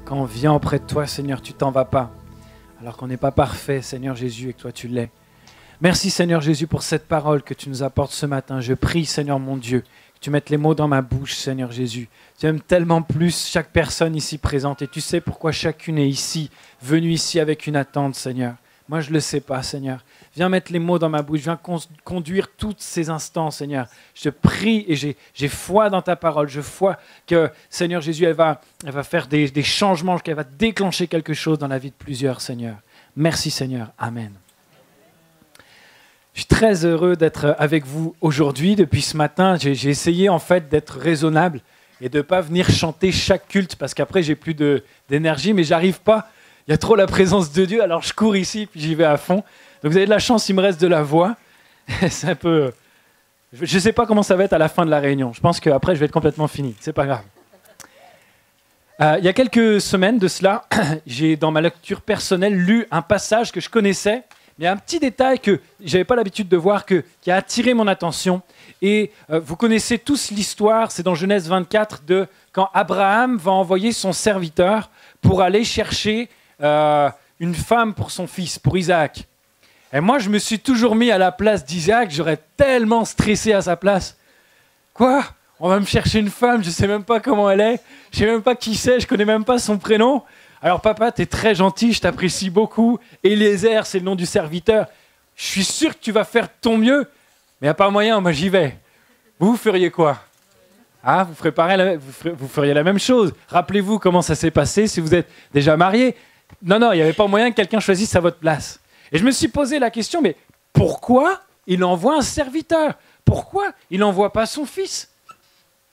Quand on vient auprès de toi, Seigneur, tu t'en vas pas. Alors qu'on n'est pas parfait, Seigneur Jésus, et que toi tu l'es. Merci, Seigneur Jésus, pour cette parole que tu nous apportes ce matin. Je prie, Seigneur mon Dieu, que tu mettes les mots dans ma bouche, Seigneur Jésus. Tu aimes tellement plus chaque personne ici présente et tu sais pourquoi chacune est ici, venue ici avec une attente, Seigneur. Moi, je ne le sais pas, Seigneur. Viens mettre les mots dans ma bouche. Viens conduire tous ces instants, Seigneur. Je te prie et j'ai foi dans ta parole. Je foi que, Seigneur Jésus, elle va faire des changements, qu'elle va déclencher quelque chose dans la vie de plusieurs, Seigneur. Merci, Seigneur. Amen. Je suis très heureux d'être avec vous aujourd'hui. Depuis ce matin, j'ai essayé en fait d'être raisonnable et de ne pas venir chanter chaque culte parce qu'après, j'ai plus d'énergie, mais j'arrive pas. Il y a trop la présence de Dieu, alors je cours ici, puis j'y vais à fond. Donc vous avez de la chance, il me reste de la voix. C'est un peu... Je ne sais pas comment ça va être à la fin de la réunion. Je pense qu'après, je vais être complètement fini. C'est pas grave. Il y a quelques semaines de cela, j'ai, dans ma lecture personnelle, lu un passage que je connaissais. Mais il y a un petit détail que je n'avais pas l'habitude de voir, qui a attiré mon attention. Et vous connaissez tous l'histoire, c'est dans Genèse 24, de quand Abraham va envoyer son serviteur pour aller chercher... une femme pour son fils, pour Isaac. Et moi, je me suis toujours mis à la place d'Isaac, j'aurais tellement stressé à sa place. Quoi ? On va me chercher une femme, je ne sais même pas comment elle est, je ne sais même pas qui c'est, je ne connais même pas son prénom. Alors papa, tu es très gentil, je t'apprécie beaucoup. Eliezer, c'est le nom du serviteur. Je suis sûr que tu vas faire ton mieux, mais il n'y a pas moyen, moi j'y vais. Vous feriez quoi ? Ah, vous feriez la même chose. Rappelez-vous comment ça s'est passé si vous êtes déjà mariés. Non, il n'y avait pas moyen que quelqu'un choisisse à votre place. Et je me suis posé la question, mais pourquoi il envoie un serviteur ? Pourquoi il n'envoie pas son fils ?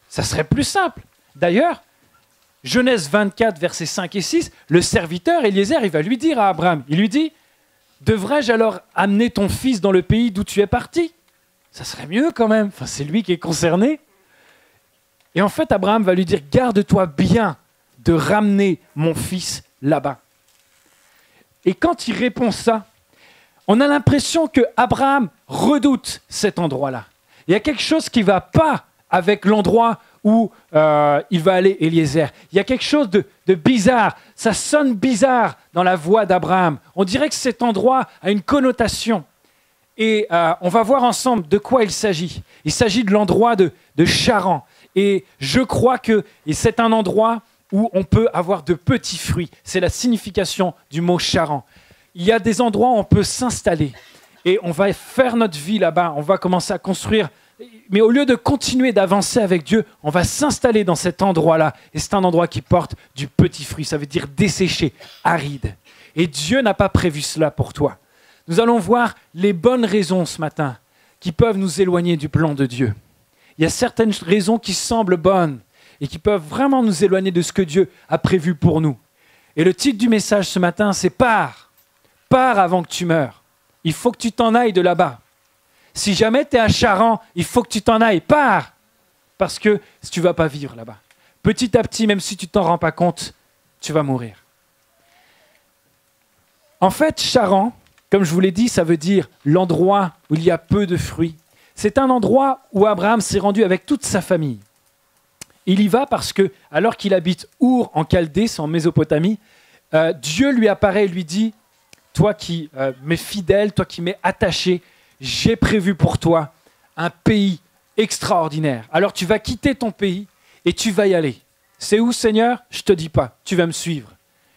Ça serait plus simple. D'ailleurs, Genèse 24, versets 5 et 6, le serviteur, Eliezer, il va lui dire à Abraham, il lui dit, « Devrais-je alors amener ton fils dans le pays d'où tu es parti ?» Ça serait mieux quand même, enfin, c'est lui qui est concerné. Et en fait, Abraham va lui dire, « Garde-toi bien de ramener mon fils là-bas. » Et quand il répond ça, on a l'impression que Abraham redoute cet endroit-là. Il y a quelque chose qui ne va pas avec l'endroit où il va aller, Eliezer. Il y a quelque chose de bizarre. Ça sonne bizarre dans la voix d'Abraham. On dirait que cet endroit a une connotation. Et on va voir ensemble de quoi il s'agit. Il s'agit de l'endroit de Charan. Et je crois que c'est un endroit où on peut avoir de petits fruits. C'est la signification du mot Charan. Il y a des endroits où on peut s'installer et on va faire notre vie là-bas. On va commencer à construire. Mais au lieu de continuer d'avancer avec Dieu, on va s'installer dans cet endroit-là. Et c'est un endroit qui porte du petit fruit. Ça veut dire desséché, aride. Et Dieu n'a pas prévu cela pour toi. Nous allons voir les bonnes raisons ce matin qui peuvent nous éloigner du plan de Dieu. Il y a certaines raisons qui semblent bonnes et qui peuvent vraiment nous éloigner de ce que Dieu a prévu pour nous. Et le titre du message ce matin, c'est « Pars ». Pars avant que tu meurs. Il faut que tu t'en ailles de là-bas. Si jamais tu es à Charan, il faut que tu t'en ailles. Pars. Parce que tu ne vas pas vivre là-bas. Petit à petit, même si tu ne t'en rends pas compte, tu vas mourir. En fait, Charan, comme je vous l'ai dit, ça veut dire l'endroit où il y a peu de fruits. C'est un endroit où Abraham s'est rendu avec toute sa famille. Il y va parce que, alors qu'il habite Our en Chaldée, c'est en Mésopotamie, Dieu lui apparaît et lui dit « Toi qui m'es fidèle, toi qui m'es attaché, j'ai prévu pour toi un pays extraordinaire. Alors tu vas quitter ton pays et tu vas y aller. C'est où, Seigneur ? Je ne te dis pas, tu vas me suivre.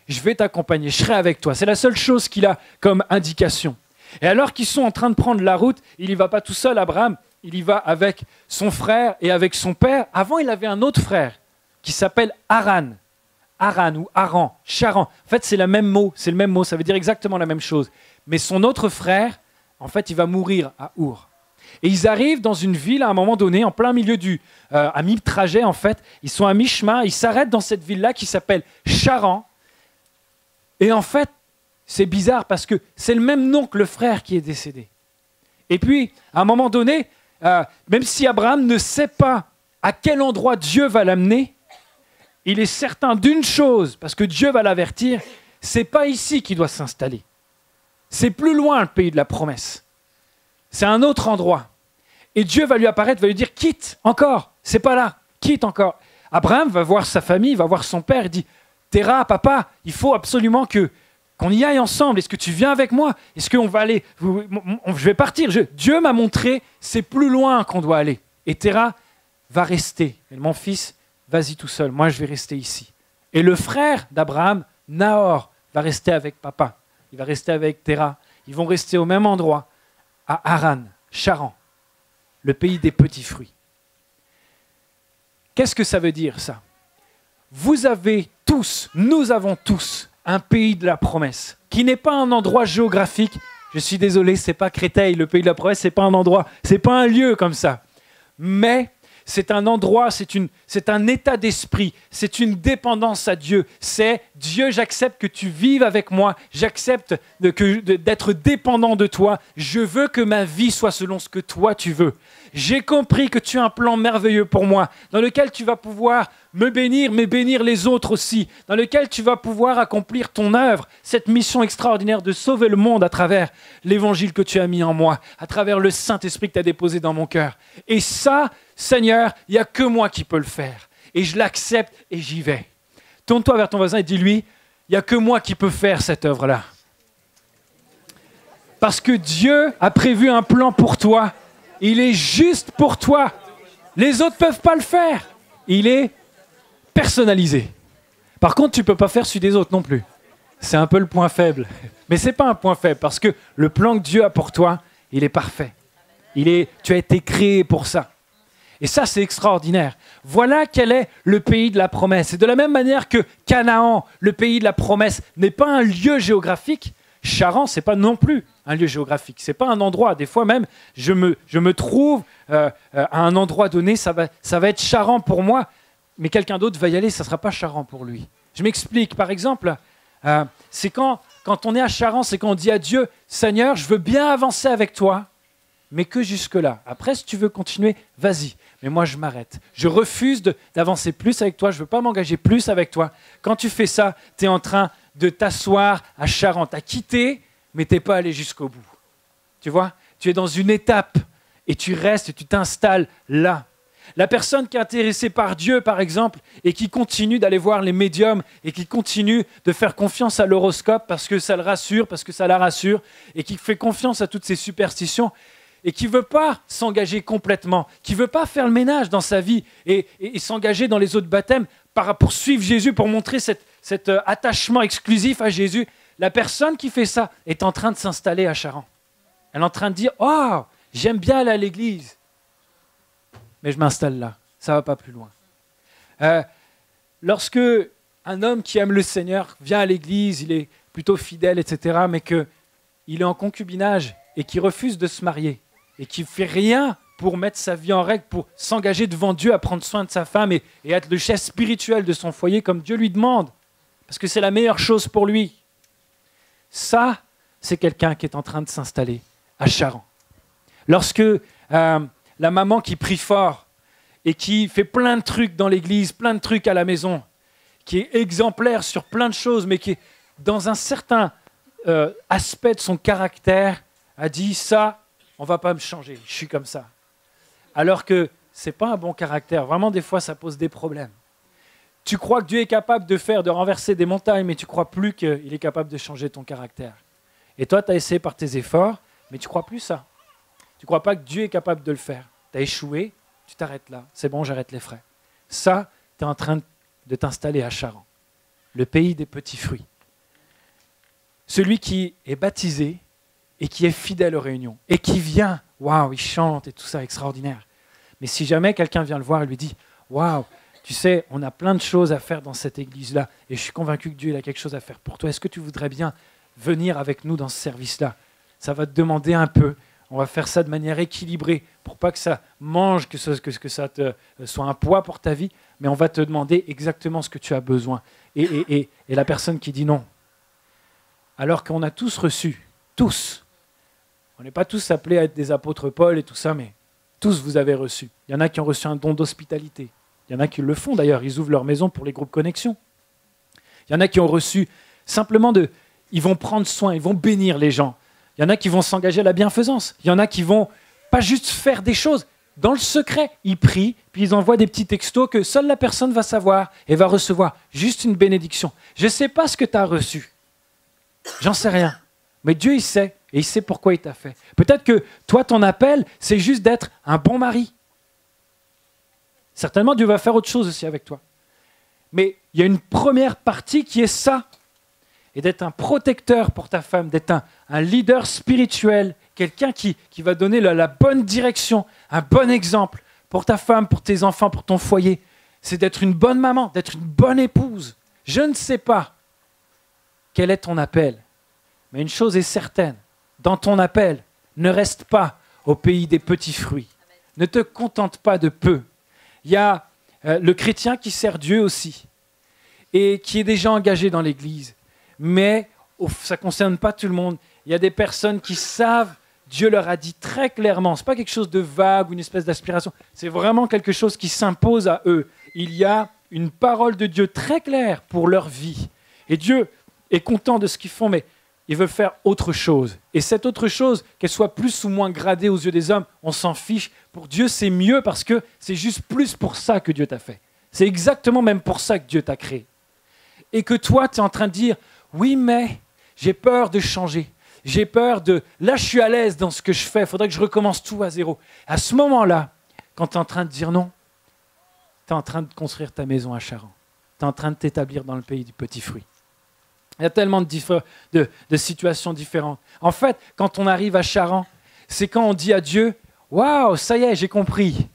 Je vais t'accompagner, je serai avec toi. » C'est la seule chose qu'il a comme indication. Et alors qu'ils sont en train de prendre la route, il n'y va pas tout seul, Abraham. Il y va avec son frère et avec son père. Avant, il avait un autre frère qui s'appelle Haran. Haran ou Haran, Charan. En fait, c'est le même mot, ça veut dire exactement la même chose. Mais son autre frère, en fait, il va mourir à Our. Et ils arrivent dans une ville à un moment donné, en plein milieu à mi-trajet en fait. Ils sont à mi-chemin, ils s'arrêtent dans cette ville-là qui s'appelle Charan. Et en fait, c'est bizarre parce que c'est le même nom que le frère qui est décédé. Et puis, à un moment donné, même si Abraham ne sait pas à quel endroit Dieu va l'amener, il est certain d'une chose, parce que Dieu va l'avertir, c'est pas ici qu'il doit s'installer. C'est plus loin le pays de la promesse. C'est un autre endroit. Et Dieu va lui apparaître, va lui dire « Quitte encore, c'est pas là, quitte encore ». Abraham va voir sa famille, va voir son père, il dit « Terah, papa, il faut absolument qu'on y aille ensemble. Est-ce que tu viens avec moi? Est-ce qu'on va aller? Je vais partir. Dieu m'a montré, c'est plus loin qu'on doit aller. Et Terah va rester. Et mon fils, vas-y tout seul. Moi, je vais rester ici. Et le frère d'Abraham, Nahor, va rester avec papa. Il va rester avec Terah. Ils vont rester au même endroit, à Haran, Charan, le pays des petits fruits. Qu'est-ce que ça veut dire, ça? Vous avez tous, nous avons tous, un pays de la promesse, qui n'est pas un endroit géographique. Je suis désolé, ce n'est pas Créteil, le pays de la promesse, ce n'est pas un endroit, ce n'est pas un lieu comme ça. Mais c'est un endroit, c'est un état d'esprit, c'est une dépendance à Dieu. C'est Dieu, j'accepte que tu vives avec moi, j'accepte d'être dépendant de toi. Je veux que ma vie soit selon ce que toi tu veux. J'ai compris que tu as un plan merveilleux pour moi, dans lequel tu vas pouvoir me bénir, mais bénir les autres aussi, dans lequel tu vas pouvoir accomplir ton œuvre, cette mission extraordinaire de sauver le monde à travers l'évangile que tu as mis en moi, à travers le Saint-Esprit que tu as déposé dans mon cœur. Et ça, Seigneur, il n'y a que moi qui peux le faire. Et je l'accepte et j'y vais. Tourne-toi vers ton voisin et dis-lui, il n'y a que moi qui peux faire cette œuvre-là. Parce que Dieu a prévu un plan pour toi. Il est juste pour toi. Les autres ne peuvent pas le faire. Il est personnalisé. Par contre, tu ne peux pas faire celui des autres non plus. C'est un peu le point faible. Mais ce n'est pas un point faible parce que le plan que Dieu a pour toi, il est parfait. Tu as été créé pour ça. Et ça, c'est extraordinaire. Voilà quel est le pays de la promesse. Et de la même manière que Canaan, le pays de la promesse, n'est pas un lieu géographique, Charan, ce n'est pas non plus un lieu géographique. Ce n'est pas un endroit. Des fois même, je me trouve à un endroit donné, ça va être Charan pour moi, mais quelqu'un d'autre va y aller, ça ne sera pas Charan pour lui. Je m'explique. Par exemple, c'est quand on est à Charan, c'est quand on dit à Dieu, Seigneur, je veux bien avancer avec toi, mais que jusque-là. Après, si tu veux continuer, vas-y. Mais moi, je m'arrête. Je refuse d'avancer plus avec toi. Je ne veux pas m'engager plus avec toi. Quand tu fais ça, tu es en train de t'asseoir à Charan. Tu as quitté, mais tu n'es pas allé jusqu'au bout. Tu vois? Tu es dans une étape et tu restes et tu t'installes là. La personne qui est intéressée par Dieu, par exemple, et qui continue d'aller voir les médiums et qui continue de faire confiance à l'horoscope parce que ça le rassure, parce que ça la rassure, et qui fait confiance à toutes ces superstitions, et qui ne veut pas s'engager complètement, qui ne veut pas faire le ménage dans sa vie et s'engager dans les autres baptêmes pour suivre Jésus, pour montrer cet attachement exclusif à Jésus, la personne qui fait ça est en train de s'installer à Charan. Elle est en train de dire « Oh, j'aime bien aller à l'église, mais je m'installe là, ça ne va pas plus loin. » Lorsque un homme qui aime le Seigneur vient à l'église, il est plutôt fidèle, etc., mais qu'il est en concubinage et qu'il refuse de se marier, et qui ne fait rien pour mettre sa vie en règle, pour s'engager devant Dieu à prendre soin de sa femme et être le chef spirituel de son foyer comme Dieu lui demande, parce que c'est la meilleure chose pour lui. Ça, c'est quelqu'un qui est en train de s'installer à Charan. Lorsque la maman qui prie fort et qui fait plein de trucs dans l'église, plein de trucs à la maison, qui est exemplaire sur plein de choses, mais qui est dans un certain aspect de son caractère, a dit ça, on ne va pas me changer, je suis comme ça. Alors que ce n'est pas un bon caractère. Vraiment, des fois, ça pose des problèmes. Tu crois que Dieu est capable de renverser des montagnes, mais tu ne crois plus qu'il est capable de changer ton caractère. Et toi, tu as essayé par tes efforts, mais tu ne crois plus ça. Tu ne crois pas que Dieu est capable de le faire. Tu as échoué, tu t'arrêtes là. C'est bon, j'arrête les frais. Ça, tu es en train de t'installer à Charan, le pays des petits fruits. Celui qui est baptisé et qui est fidèle aux réunions, et qui vient, waouh, il chante et tout ça, extraordinaire. Mais si jamais quelqu'un vient le voir et lui dit, waouh, tu sais, on a plein de choses à faire dans cette église-là, et je suis convaincu que Dieu il a quelque chose à faire pour toi, est-ce que tu voudrais bien venir avec nous dans ce service-là? Ça va te demander un peu, on va faire ça de manière équilibrée, pour pas que ça mange, que ça soit un poids pour ta vie, mais on va te demander exactement ce que tu as besoin. Et la personne qui dit non, alors qu'on a tous reçu, tous, on n'est pas tous appelés à être des apôtres Paul et tout ça, mais tous vous avez reçu. Il y en a qui ont reçu un don d'hospitalité. Il y en a qui le font d'ailleurs, ils ouvrent leur maison pour les groupes connexion. Il y en a qui ont reçu simplement ils vont prendre soin, ils vont bénir les gens. Il y en a qui vont s'engager à la bienfaisance. Il y en a qui vont pas juste faire des choses, dans le secret, ils prient, puis ils envoient des petits textos que seule la personne va savoir et va recevoir juste une bénédiction. Je ne sais pas ce que tu as reçu. J'en sais rien. Mais Dieu, il sait, et il sait pourquoi il t'a fait. Peut-être que toi, ton appel, c'est juste d'être un bon mari. Certainement, Dieu va faire autre chose aussi avec toi. Mais il y a une première partie qui est ça. Et d'être un protecteur pour ta femme, d'être un leader spirituel, quelqu'un qui va donner la bonne direction, un bon exemple pour ta femme, pour tes enfants, pour ton foyer. C'est d'être une bonne maman, d'être une bonne épouse. Je ne sais pas quel est ton appel, mais une chose est certaine, dans ton appel, ne reste pas au pays des petits fruits. Ne te contente pas de peu. Il y a le chrétien qui sert Dieu aussi et qui est déjà engagé dans l'Église. Mais ça ne concerne pas tout le monde. Il y a des personnes qui savent, Dieu leur a dit très clairement, ce n'est pas quelque chose de vague ou une espèce d'aspiration, c'est vraiment quelque chose qui s'impose à eux. Il y a une parole de Dieu très claire pour leur vie. Et Dieu est content de ce qu'ils font, mais il veut faire autre chose. Et cette autre chose, qu'elle soit plus ou moins gradée aux yeux des hommes, on s'en fiche. Pour Dieu, c'est mieux parce que c'est juste plus pour ça que Dieu t'a fait. C'est exactement même pour ça que Dieu t'a créé. Et que toi, tu es en train de dire, oui, mais j'ai peur de changer. J'ai peur de... Là, je suis à l'aise dans ce que je fais. Il faudrait que je recommence tout à zéro. À ce moment-là, quand tu es en train de dire non, tu es en train de construire ta maison à Charan. Tu es en train de t'établir dans le pays du petit fruit. Il y a tellement de situations différentes. En fait, quand on arrive à Charan, c'est quand on dit à Dieu, « Waouh, ça y est, j'ai compris.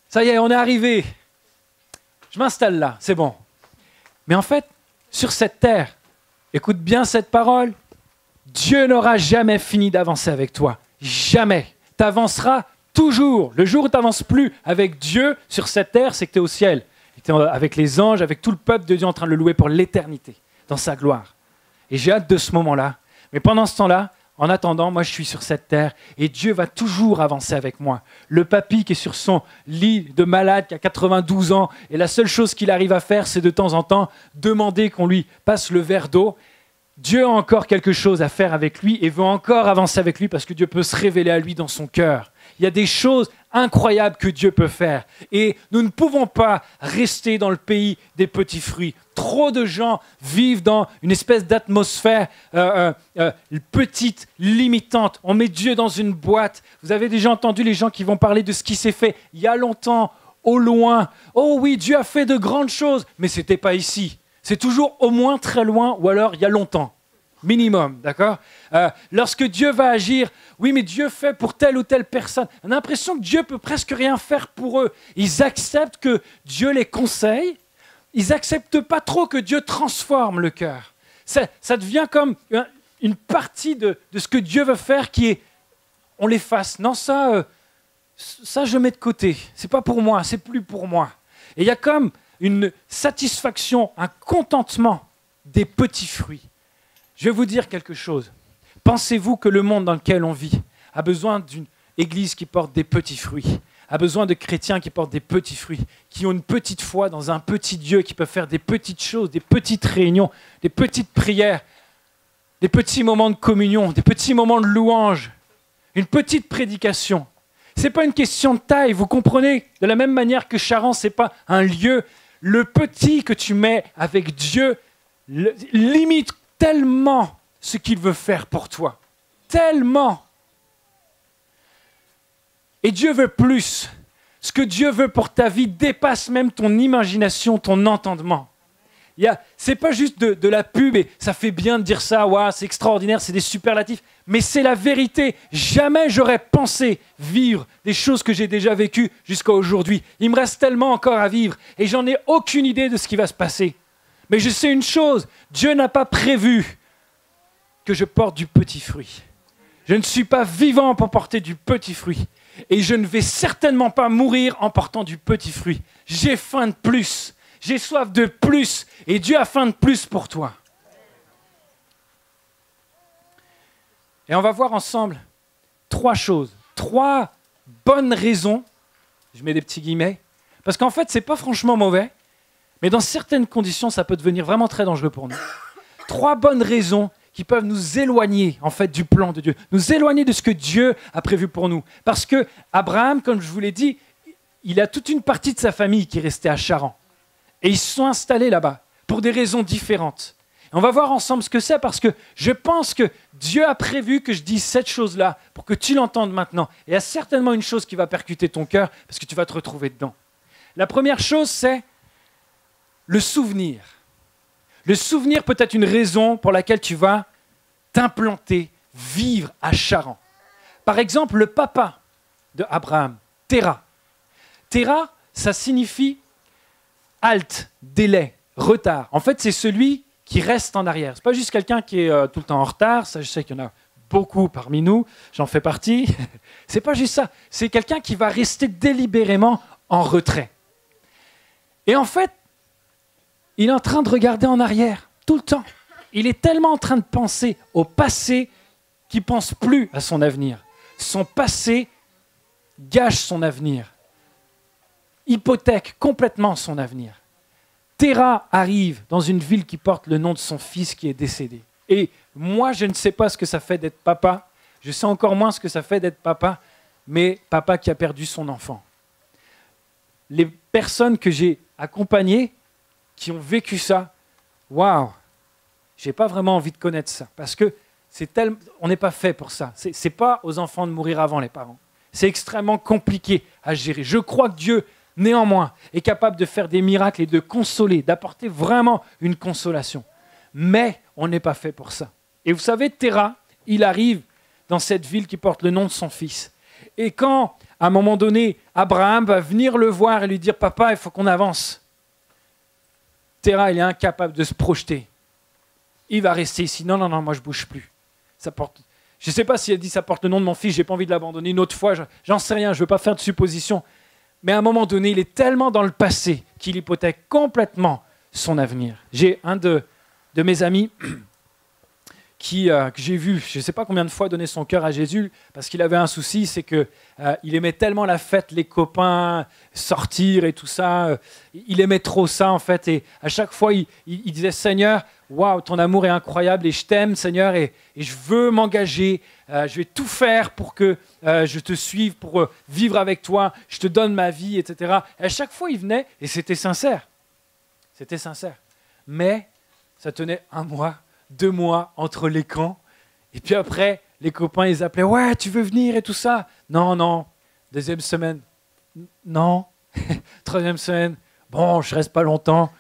Ça y est, on est arrivé. Je m'installe là, c'est bon. » Mais en fait, sur cette terre, écoute bien cette parole, Dieu n'aura jamais fini d'avancer avec toi. Jamais. Tu avanceras toujours. Le jour où tu n'avances plus avec Dieu sur cette terre, c'est que tu es au ciel. Tu es avec les anges, avec tout le peuple de Dieu en train de le louer pour l'éternité, dans sa gloire. Et j'ai hâte de ce moment-là. Mais pendant ce temps-là, en attendant, moi je suis sur cette terre et Dieu va toujours avancer avec moi. Le papy qui est sur son lit de malade, qui a 92 ans, et la seule chose qu'il arrive à faire, c'est de temps en temps demander qu'on lui passe le verre d'eau. Dieu a encore quelque chose à faire avec lui et veut encore avancer avec lui parce que Dieu peut se révéler à lui dans son cœur. Il y a des choses incroyables que Dieu peut faire. Et nous ne pouvons pas rester dans le pays des petits fruits. Trop de gens vivent dans une espèce d'atmosphère petite, limitante. On met Dieu dans une boîte. Vous avez déjà entendu les gens qui vont parler de ce qui s'est fait il y a longtemps, au loin. Oh oui, Dieu a fait de grandes choses, mais ce n'était pas ici. C'est toujours au moins très loin ou alors il y a longtemps. Minimum, d'accord ? Lorsque Dieu va agir, oui, mais Dieu fait pour telle ou telle personne. On a l'impression que Dieu peut presque rien faire pour eux. Ils acceptent que Dieu les conseille. Ils n'acceptent pas trop que Dieu transforme le cœur. Ça devient comme une partie de ce que Dieu veut faire qui est, on l'efface. Non, ça je mets de côté. C'est pas pour moi, c'est plus pour moi. Et il y a comme une satisfaction, un contentement des petits fruits. Je vais vous dire quelque chose. Pensez-vous que le monde dans lequel on vit a besoin d'une église qui porte des petits fruits, a besoin de chrétiens qui portent des petits fruits, qui ont une petite foi dans un petit Dieu, qui peuvent faire des petites choses, des petites réunions, des petites prières, des petits moments de communion, des petits moments de louange, une petite prédication. Ce n'est pas une question de taille, vous comprenez ? De la même manière que Charan, ce n'est pas un lieu. Le petit que tu mets avec Dieu limite tellement ce qu'il veut faire pour toi. Tellement. Et Dieu veut plus. Ce que Dieu veut pour ta vie dépasse même ton imagination, ton entendement. C'est pas juste de la pub et ça fait bien de dire ça, ouais, c'est extraordinaire, c'est des superlatifs, mais c'est la vérité. Jamais j'aurais pensé vivre des choses que j'ai déjà vécues jusqu'à aujourd'hui. Il me reste tellement encore à vivre et j'en ai aucune idée de ce qui va se passer. Mais je sais une chose, Dieu n'a pas prévu que je porte du petit fruit. Je ne suis pas vivant pour porter du petit fruit. Et je ne vais certainement pas mourir en portant du petit fruit. J'ai faim de plus. J'ai soif de plus. Et Dieu a faim de plus pour toi. Et on va voir ensemble 3 choses. 3 bonnes raisons. Je mets des petits guillemets. Parce qu'en fait, ce n'est pas franchement mauvais. Mais dans certaines conditions, ça peut devenir vraiment très dangereux pour nous. 3 bonnes raisons qui peuvent nous éloigner en fait du plan de Dieu, nous éloigner de ce que Dieu a prévu pour nous. Parce que Abraham, comme je vous l'ai dit, il a toute une partie de sa famille qui est restée à Charan. Et ils se sont installés là-bas pour des raisons différentes. Et on va voir ensemble ce que c'est parce que je pense que Dieu a prévu que je dise cette chose-là pour que tu l'entendes maintenant. Et il y a certainement une chose qui va percuter ton cœur parce que tu vas te retrouver dedans. La première chose, c'est le souvenir. Le souvenir peut être une raison pour laquelle tu vas t'implanter, vivre à Charan. Par exemple, le papa de Abraham, Terah. Terah, ça signifie halte, délai, retard. En fait, c'est celui qui reste en arrière. Ce n'est pas juste quelqu'un qui est tout le temps en retard. Ça, je sais qu'il y en a beaucoup parmi nous. J'en fais partie. Ce n'est pas juste ça. C'est quelqu'un qui va rester délibérément en retrait. Et en fait, il est en train de regarder en arrière tout le temps. Il est tellement en train de penser au passé qu'il ne pense plus à son avenir. Son passé gâche son avenir, hypothèque complètement son avenir. Terah arrive dans une ville qui porte le nom de son fils qui est décédé. Et moi, je ne sais pas ce que ça fait d'être papa. Je sais encore moins ce que ça fait d'être papa, mais papa qui a perdu son enfant. Les personnes que j'ai accompagnées, qui ont vécu ça, waouh, j'ai pas vraiment envie de connaître ça, parce que on n'est pas fait pour ça. C'est pas aux enfants de mourir avant les parents. C'est extrêmement compliqué à gérer. Je crois que Dieu, néanmoins, est capable de faire des miracles et de consoler, d'apporter vraiment une consolation. Mais on n'est pas fait pour ça. Et vous savez, Terah, il arrive dans cette ville qui porte le nom de son fils. Et quand, à un moment donné, Abraham va venir le voir et lui dire « Papa, il faut qu'on avance », Terah, il est incapable de se projeter. Il va rester ici. Non, moi je ne bouge plus. Ça porte... Je ne sais pas si elle dit ça porte le nom de mon fils, je n'ai pas envie de l'abandonner une autre fois, j'en sais rien, je ne veux pas faire de suppositions. Mais à un moment donné, il est tellement dans le passé qu'il hypothèque complètement son avenir. J'ai un de mes amis que j'ai vu, je ne sais pas combien de fois, donner son cœur à Jésus, parce qu'il avait un souci, c'est qu'il aimait tellement la fête, les copains, sortir et tout ça. Il aimait trop ça, en fait. Et à chaque fois, il disait « Seigneur, waouh, ton amour est incroyable et je t'aime, Seigneur, et je veux m'engager. Je vais tout faire pour que je te suive, pour vivre avec toi. Je te donne ma vie, etc. » Et à chaque fois, il venait et c'était sincère. C'était sincère. Mais ça tenait 1 mois, 2 mois entre les camps. Et puis après, les copains, ils appelaient « Ouais, tu veux venir et tout ça ?» Non. 2e semaine. Non. 3e semaine. Bon, je reste pas longtemps.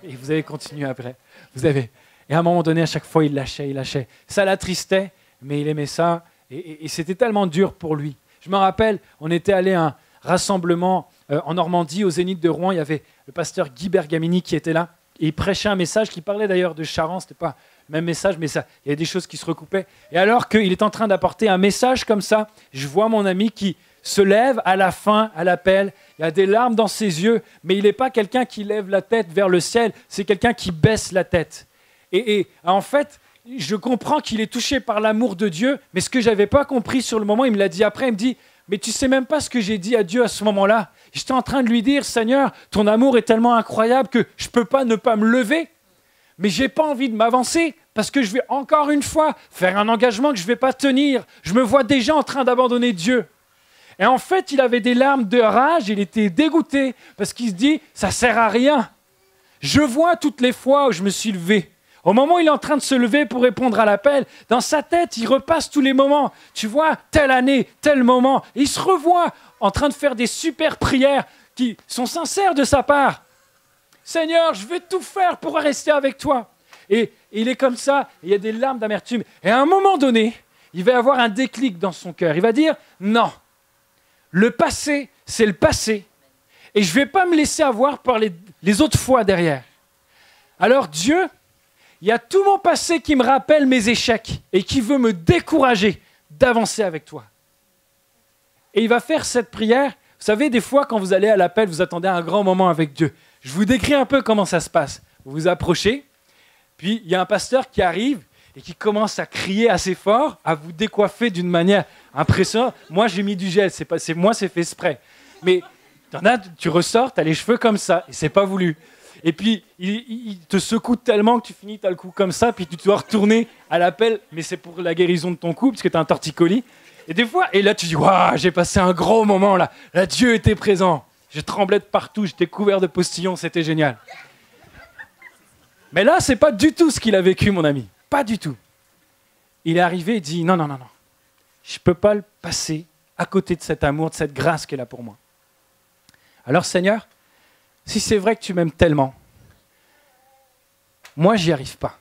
Et vous avez continué après. Et à un moment donné, à chaque fois, il lâchait. Ça l'attristait, mais il aimait ça. Et c'était tellement dur pour lui. Je me rappelle, on était allé à un rassemblement en Normandie, au Zénith de Rouen. Il y avait le pasteur Guy Bergamini qui était là. Et il prêchait un message qui parlait d'ailleurs de Charan. Ce n'était pas le même message, mais ça, il y avait des choses qui se recoupaient. Et alors qu'il est en train d'apporter un message comme ça, je vois mon ami qui se lève à la fin, à l'appel. Il y a des larmes dans ses yeux, mais il n'est pas quelqu'un qui lève la tête vers le ciel. C'est quelqu'un qui baisse la tête. Et en fait, je comprends qu'il est touché par l'amour de Dieu, mais ce que je n'avais pas compris sur le moment, il me l'a dit après, il me dit « Mais tu ne sais même pas ce que j'ai dit à Dieu à ce moment-là. J'étais en train de lui dire « Seigneur, ton amour est tellement incroyable que je ne peux pas ne pas me lever. Mais je n'ai pas envie de m'avancer parce que je vais encore une fois faire un engagement que je ne vais pas tenir. Je me vois déjà en train d'abandonner Dieu. » Et en fait, il avait des larmes de rage, il était dégoûté parce qu'il se dit « Ça ne sert à rien. » Je vois toutes les fois où je me suis levé. Au moment où il est en train de se lever pour répondre à l'appel, dans sa tête, il repasse tous les moments. Tu vois, telle année, tel moment. Et il se revoit en train de faire des super prières qui sont sincères de sa part. Seigneur, je vais tout faire pour rester avec toi. Et il est comme ça, et il y a des larmes d'amertume. Et à un moment donné, il va y avoir un déclic dans son cœur. Il va dire, non, le passé, c'est le passé. Et je ne vais pas me laisser avoir par les autres fois derrière. Alors Dieu, il y a tout mon passé qui me rappelle mes échecs et qui veut me décourager d'avancer avec toi. Et il va faire cette prière. Vous savez, des fois, quand vous allez à l'appel, vous attendez un grand moment avec Dieu. Je vous décris un peu comment ça se passe. Vous vous approchez, puis il y a un pasteur qui arrive et qui commence à crier assez fort, à vous décoiffer d'une manière impressionnante. Moi, j'ai mis du gel, c'est fait exprès. Mais tu ressors, tu as les cheveux comme ça, et c'est pas voulu. Et puis, il te secoue tellement que tu finis, tu as le cou comme ça, puis tu dois retourner à l'appel, mais c'est pour la guérison de ton cou, parce que tu as un torticolis. Et des fois, et là tu dis, waouh, j'ai passé un gros moment là. Là, Dieu était présent. Je tremblais de partout, j'étais couvert de postillons, c'était génial. Mais là, c'est pas du tout ce qu'il a vécu, mon ami. Pas du tout. Il est arrivé et dit, non, je peux pas le passer à côté de cet amour, de cette grâce qu'elle a pour moi. Alors Seigneur, si c'est vrai que tu m'aimes tellement, moi j'y arrive pas.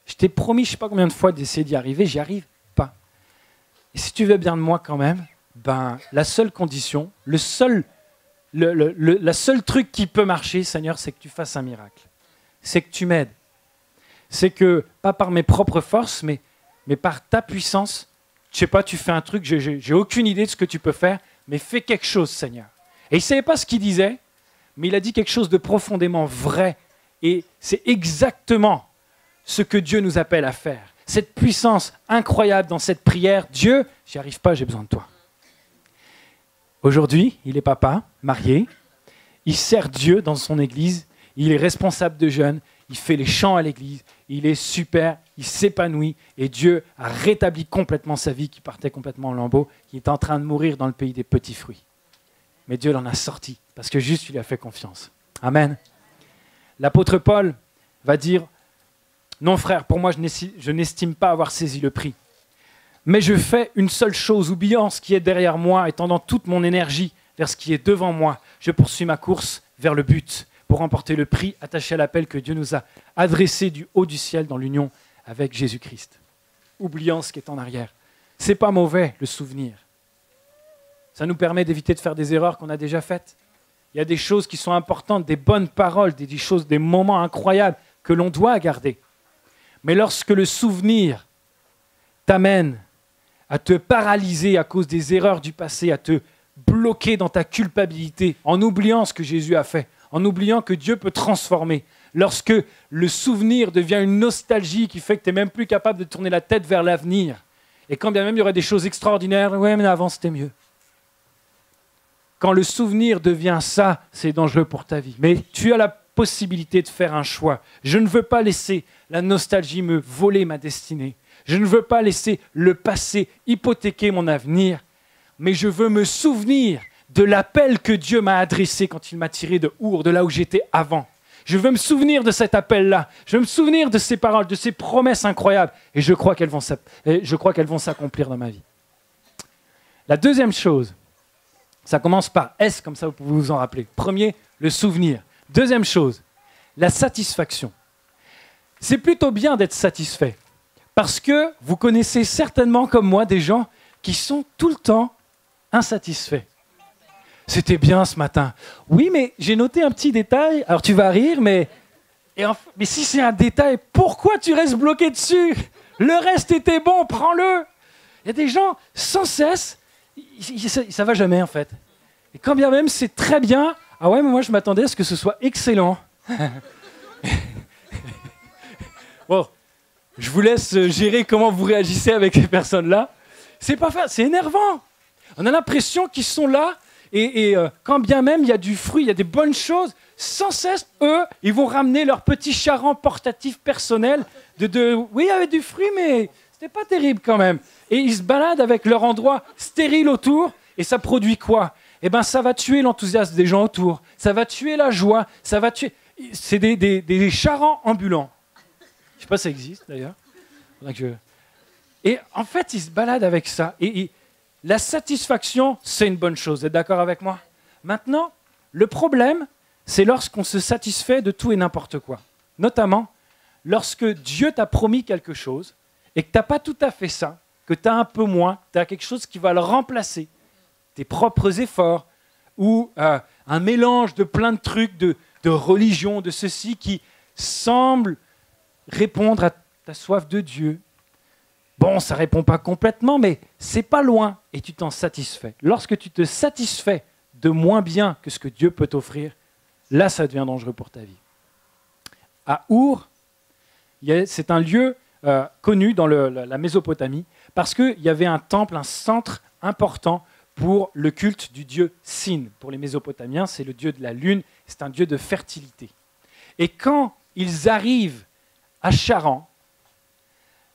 Je t'ai promis, je sais pas combien de fois d'essayer d'y arriver, j'y arrive pas. Et si tu veux bien de moi quand même, ben la seule condition, la seule truc qui peut marcher, Seigneur, c'est que tu fasses un miracle. C'est que tu m'aides. C'est que, pas par mes propres forces, mais par ta puissance, je sais pas, tu fais un truc, j'ai aucune idée de ce que tu peux faire, mais fais quelque chose, Seigneur. Et il ne savait pas ce qu'il disait, mais il a dit quelque chose de profondément vrai. Et c'est exactement ce que Dieu nous appelle à faire. Cette puissance incroyable dans cette prière. Dieu, j'y arrive pas, j'ai besoin de toi. Aujourd'hui, il est papa, marié. Il sert Dieu dans son église. Il est responsable de jeunes. Il fait les chants à l'église. Il est super. Il s'épanouit. Et Dieu a rétabli complètement sa vie qui partait complètement en lambeaux, qui est en train de mourir dans le pays des petits fruits. Mais Dieu l'en a sorti parce que juste il lui a fait confiance. Amen. L'apôtre Paul va dire, non frère, pour moi je n'estime pas avoir saisi le prix. Mais je fais une seule chose, oubliant ce qui est derrière moi et tendant toute mon énergie vers ce qui est devant moi. Je poursuis ma course vers le but pour remporter le prix attaché à l'appel que Dieu nous a adressé du haut du ciel dans l'union avec Jésus-Christ. Oubliant ce qui est en arrière. C'est pas mauvais le souvenir. Ça nous permet d'éviter de faire des erreurs qu'on a déjà faites. Il y a des choses qui sont importantes, des bonnes paroles, des choses, des moments incroyables que l'on doit garder. Mais lorsque le souvenir t'amène à te paralyser à cause des erreurs du passé, à te bloquer dans ta culpabilité, en oubliant ce que Jésus a fait, en oubliant que Dieu peut transformer, lorsque le souvenir devient une nostalgie qui fait que tu n'es même plus capable de tourner la tête vers l'avenir, et quand bien même il y aurait des choses extraordinaires, ouais, mais avant c'était mieux. Quand le souvenir devient ça, c'est dangereux pour ta vie. Mais tu as la possibilité de faire un choix. Je ne veux pas laisser la nostalgie me voler ma destinée. Je ne veux pas laisser le passé hypothéquer mon avenir. Mais je veux me souvenir de l'appel que Dieu m'a adressé quand il m'a tiré de Our, de là où j'étais avant. Je veux me souvenir de cet appel-là. Je veux me souvenir de ces paroles, de ces promesses incroyables. Et je crois qu'elles vont s'accomplir dans ma vie. La deuxième chose, ça commence par S, comme ça vous pouvez vous en rappeler. Premier, le souvenir. Deuxième chose, la satisfaction. C'est plutôt bien d'être satisfait, parce que vous connaissez certainement comme moi des gens qui sont tout le temps insatisfaits. C'était bien ce matin. Oui, mais j'ai noté un petit détail. Alors tu vas rire, mais si c'est un détail, pourquoi tu restes bloqué dessus? Le reste était bon, prends-le. Il y a des gens, sans cesse, ça va jamais en fait. Et quand bien même c'est très bien, ah ouais, mais moi je m'attendais à ce que ce soit excellent. Bon, je vous laisse gérer comment vous réagissez avec ces personnes-là. C'est pas facile, c'est énervant. On a l'impression qu'ils sont là et quand bien même il y a du fruit, il y a des bonnes choses, sans cesse, eux, ils vont ramener leur petit charent portatif personnel oui, il y avait du fruit, mais c'était pas terrible quand même. Et ils se baladent avec leur endroit stérile autour, et ça produit quoi? Eh bien, ça va tuer l'enthousiasme des gens autour, ça va tuer la joie, ça va tuer... C'est des charents ambulants. Je ne sais pas si ça existe, d'ailleurs. Et en fait, ils se baladent avec ça. Et la satisfaction, c'est une bonne chose. Vous êtes d'accord avec moi? Maintenant, le problème, c'est lorsqu'on se satisfait de tout et n'importe quoi. Notamment, lorsque Dieu t'a promis quelque chose, et que tu n'as pas tout à fait ça, que tu as un peu moins, tu as quelque chose qui va le remplacer, tes propres efforts, ou un mélange de plein de trucs, de religion, de ceci, qui semble répondre à ta soif de Dieu. Bon, ça ne répond pas complètement, mais c'est pas loin, et tu t'en satisfais. Lorsque tu te satisfais de moins bien que ce que Dieu peut t'offrir, là, ça devient dangereux pour ta vie. À Our, c'est un lieu connu dans la Mésopotamie, parce qu'il y avait un temple, un centre important pour le culte du dieu Sin. Pour les Mésopotamiens, c'est le dieu de la lune, c'est un dieu de fertilité. Et quand ils arrivent à Charan,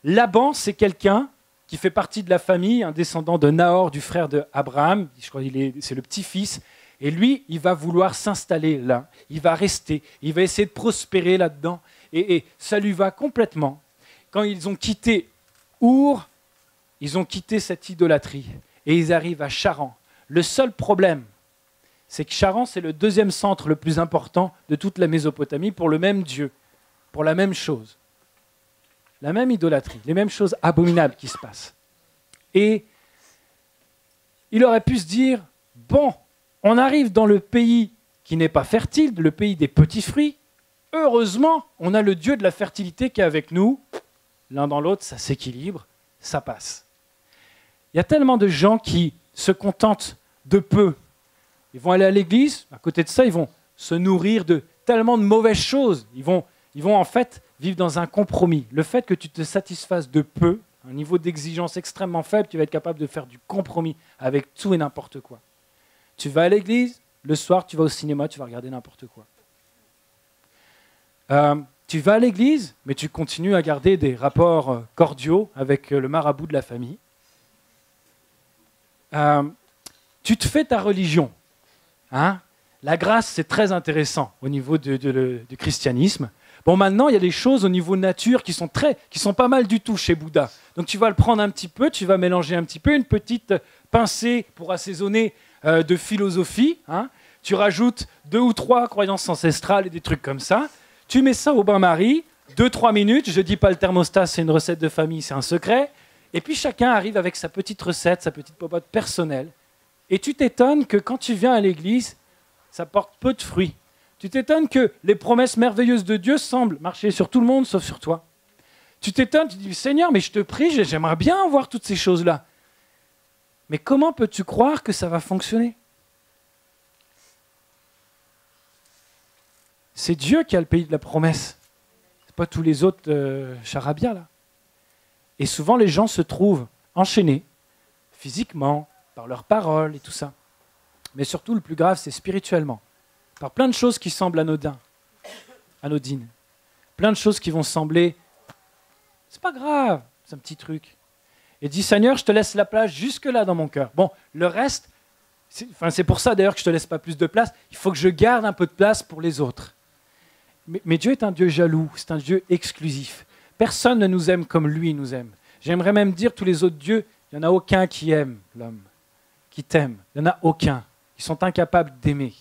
Laban, c'est quelqu'un qui fait partie de la famille, un descendant de Nahor, du frère de Abraham, je crois que c'est le petit-fils, et lui, il va vouloir s'installer là, il va rester, il va essayer de prospérer là-dedans, et ça lui va complètement. Quand ils ont quitté Our, ils ont quitté cette idolâtrie, et ils arrivent à Charan. Le seul problème, c'est que Charan, c'est le deuxième centre le plus important de toute la Mésopotamie pour le même Dieu, pour la même chose. La même idolâtrie, les mêmes choses abominables qui se passent. Et il aurait pu se dire, bon, on arrive dans le pays qui n'est pas fertile, le pays des petits fruits. Heureusement, on a le Dieu de la fertilité qui est avec nous. L'un dans l'autre, ça s'équilibre, ça passe. Il y a tellement de gens qui se contentent de peu. Ils vont aller à l'église, à côté de ça, ils vont se nourrir de tellement de mauvaises choses. Ils vont en fait vivre dans un compromis. Le fait que tu te satisfasses de peu, un niveau d'exigence extrêmement faible, tu vas être capable de faire du compromis avec tout et n'importe quoi. Tu vas à l'église, le soir, tu vas au cinéma, tu vas regarder n'importe quoi. Tu vas à l'église, mais tu continues à garder des rapports cordiaux avec le marabout de la famille. Tu te fais ta religion. Hein? La grâce, c'est très intéressant au niveau du christianisme. Bon, maintenant, il y a des choses au niveau nature qui sont pas mal du tout chez Bouddha. Donc, tu vas le prendre un petit peu, tu vas mélanger un petit peu, une petite pincée pour assaisonner de philosophie. Hein. Tu rajoutes 2 ou 3 croyances ancestrales et des trucs comme ça. Tu mets ça au bain-marie, 2-3 minutes. Je ne dis pas le thermostat, c'est une recette de famille, c'est un secret. Et puis, chacun arrive avec sa petite recette, sa petite popote personnelle. Et tu t'étonnes que quand tu viens à l'église, ça porte peu de fruits. Tu t'étonnes que les promesses merveilleuses de Dieu semblent marcher sur tout le monde, sauf sur toi. Tu t'étonnes, tu dis, Seigneur, mais je te prie, j'aimerais bien voir toutes ces choses-là. Mais comment peux-tu croire que ça va fonctionner? C'est Dieu qui a le pays de la promesse. Ce n'est pas tous les autres charabia, là. Et souvent, les gens se trouvent enchaînés, physiquement, par leurs paroles et tout ça. Mais surtout, le plus grave, c'est spirituellement. Par plein de choses qui semblent anodines. Plein de choses qui vont sembler, c'est pas grave, c'est un petit truc. Et dis, Seigneur, je te laisse la place jusque-là dans mon cœur. Bon, le reste, c'est pour ça d'ailleurs que je ne te laisse pas plus de place. Il faut que je garde un peu de place pour les autres. Mais Dieu est un Dieu jaloux, c'est un Dieu exclusif. Personne ne nous aime comme lui nous aime. J'aimerais même dire, tous les autres dieux, il n'y en a aucun qui aime l'homme, qui t'aime. Il n'y en a aucun. Ils sont incapables d'aimer.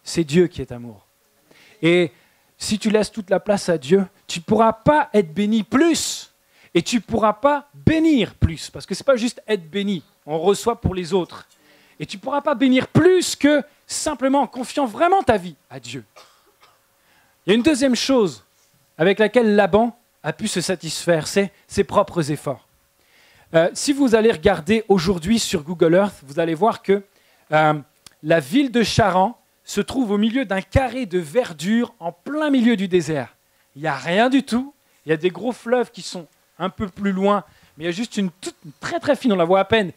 C'est Dieu qui est amour. Et si tu laisses toute la place à Dieu, tu ne pourras pas être béni plus. Et tu ne pourras pas bénir plus. Parce que ce n'est pas juste être béni. On reçoit pour les autres. Et tu ne pourras pas bénir plus que simplement en confiant vraiment ta vie à Dieu. Il y a une deuxième chose avec laquelle Laban a pu se satisfaire, c'est ses propres efforts. Si vous allez regarder aujourd'hui sur Google Earth, vous allez voir que la ville de Charan se trouve au milieu d'un carré de verdure en plein milieu du désert. Il n'y a rien du tout. Il y a des gros fleuves qui sont un peu plus loin, mais il y a juste une très très fine, on la voit à peine,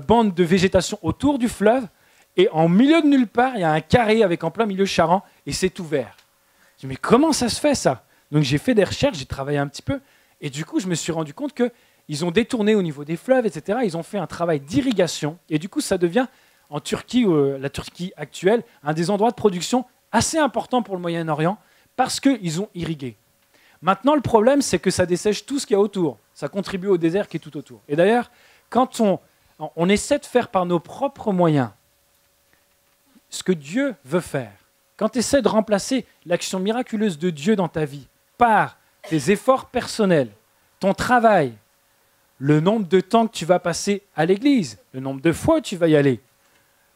bande de végétation autour du fleuve. Et en milieu de nulle part, il y a un carré avec en plein milieu Charan et c'est ouvert. Je dis, mais comment ça se fait ça? Donc j'ai fait des recherches, j'ai travaillé un petit peu et du coup je me suis rendu compte qu'ils ont détourné au niveau des fleuves, etc. Ils ont fait un travail d'irrigation et du coup ça devient en Turquie, la Turquie actuelle, un des endroits de production assez important pour le Moyen-Orient parce qu'ils ont irrigué. Maintenant, le problème, c'est que ça dessèche tout ce qu'il y a autour. Ça contribue au désert qui est tout autour. Et d'ailleurs, quand on essaie de faire par nos propres moyens ce que Dieu veut faire, quand tu essaies de remplacer l'action miraculeuse de Dieu dans ta vie par tes efforts personnels, ton travail, le nombre de temps que tu vas passer à l'église, le nombre de fois où tu vas y aller,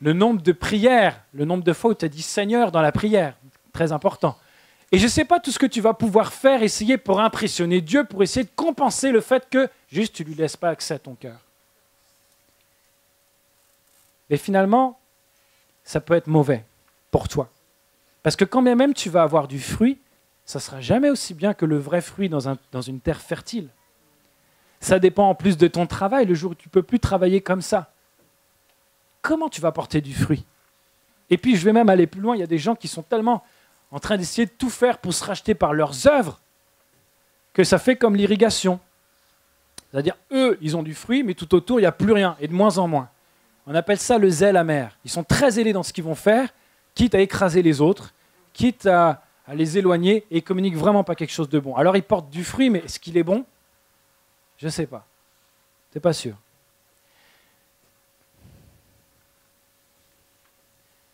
le nombre de prières, le nombre de fois où tu as dit Seigneur dans la prière, très important. Et je ne sais pas tout ce que tu vas pouvoir faire, essayer pour impressionner Dieu, pour essayer de compenser le fait que juste tu ne lui laisses pas accès à ton cœur. Et finalement, ça peut être mauvais pour toi. Parce que quand bien même tu vas avoir du fruit, ça ne sera jamais aussi bien que le vrai fruit dans une terre fertile. Ça dépend en plus de ton travail, le jour où tu ne peux plus travailler comme ça. Comment tu vas porter du fruit? Et puis je vais même aller plus loin, il y a des gens qui sont tellement en train d'essayer de tout faire pour se racheter par leurs œuvres, que ça fait comme l'irrigation. C'est-à-dire, eux, ils ont du fruit, mais tout autour, il n'y a plus rien, et de moins en moins. On appelle ça le zèle amer. Ils sont très zélés dans ce qu'ils vont faire, quitte à écraser les autres, quitte à les éloigner, et ils ne communiquent vraiment pas quelque chose de bon. Alors, ils portent du fruit, mais est-ce qu'il est bon? Je ne sais pas. C'est pas sûr.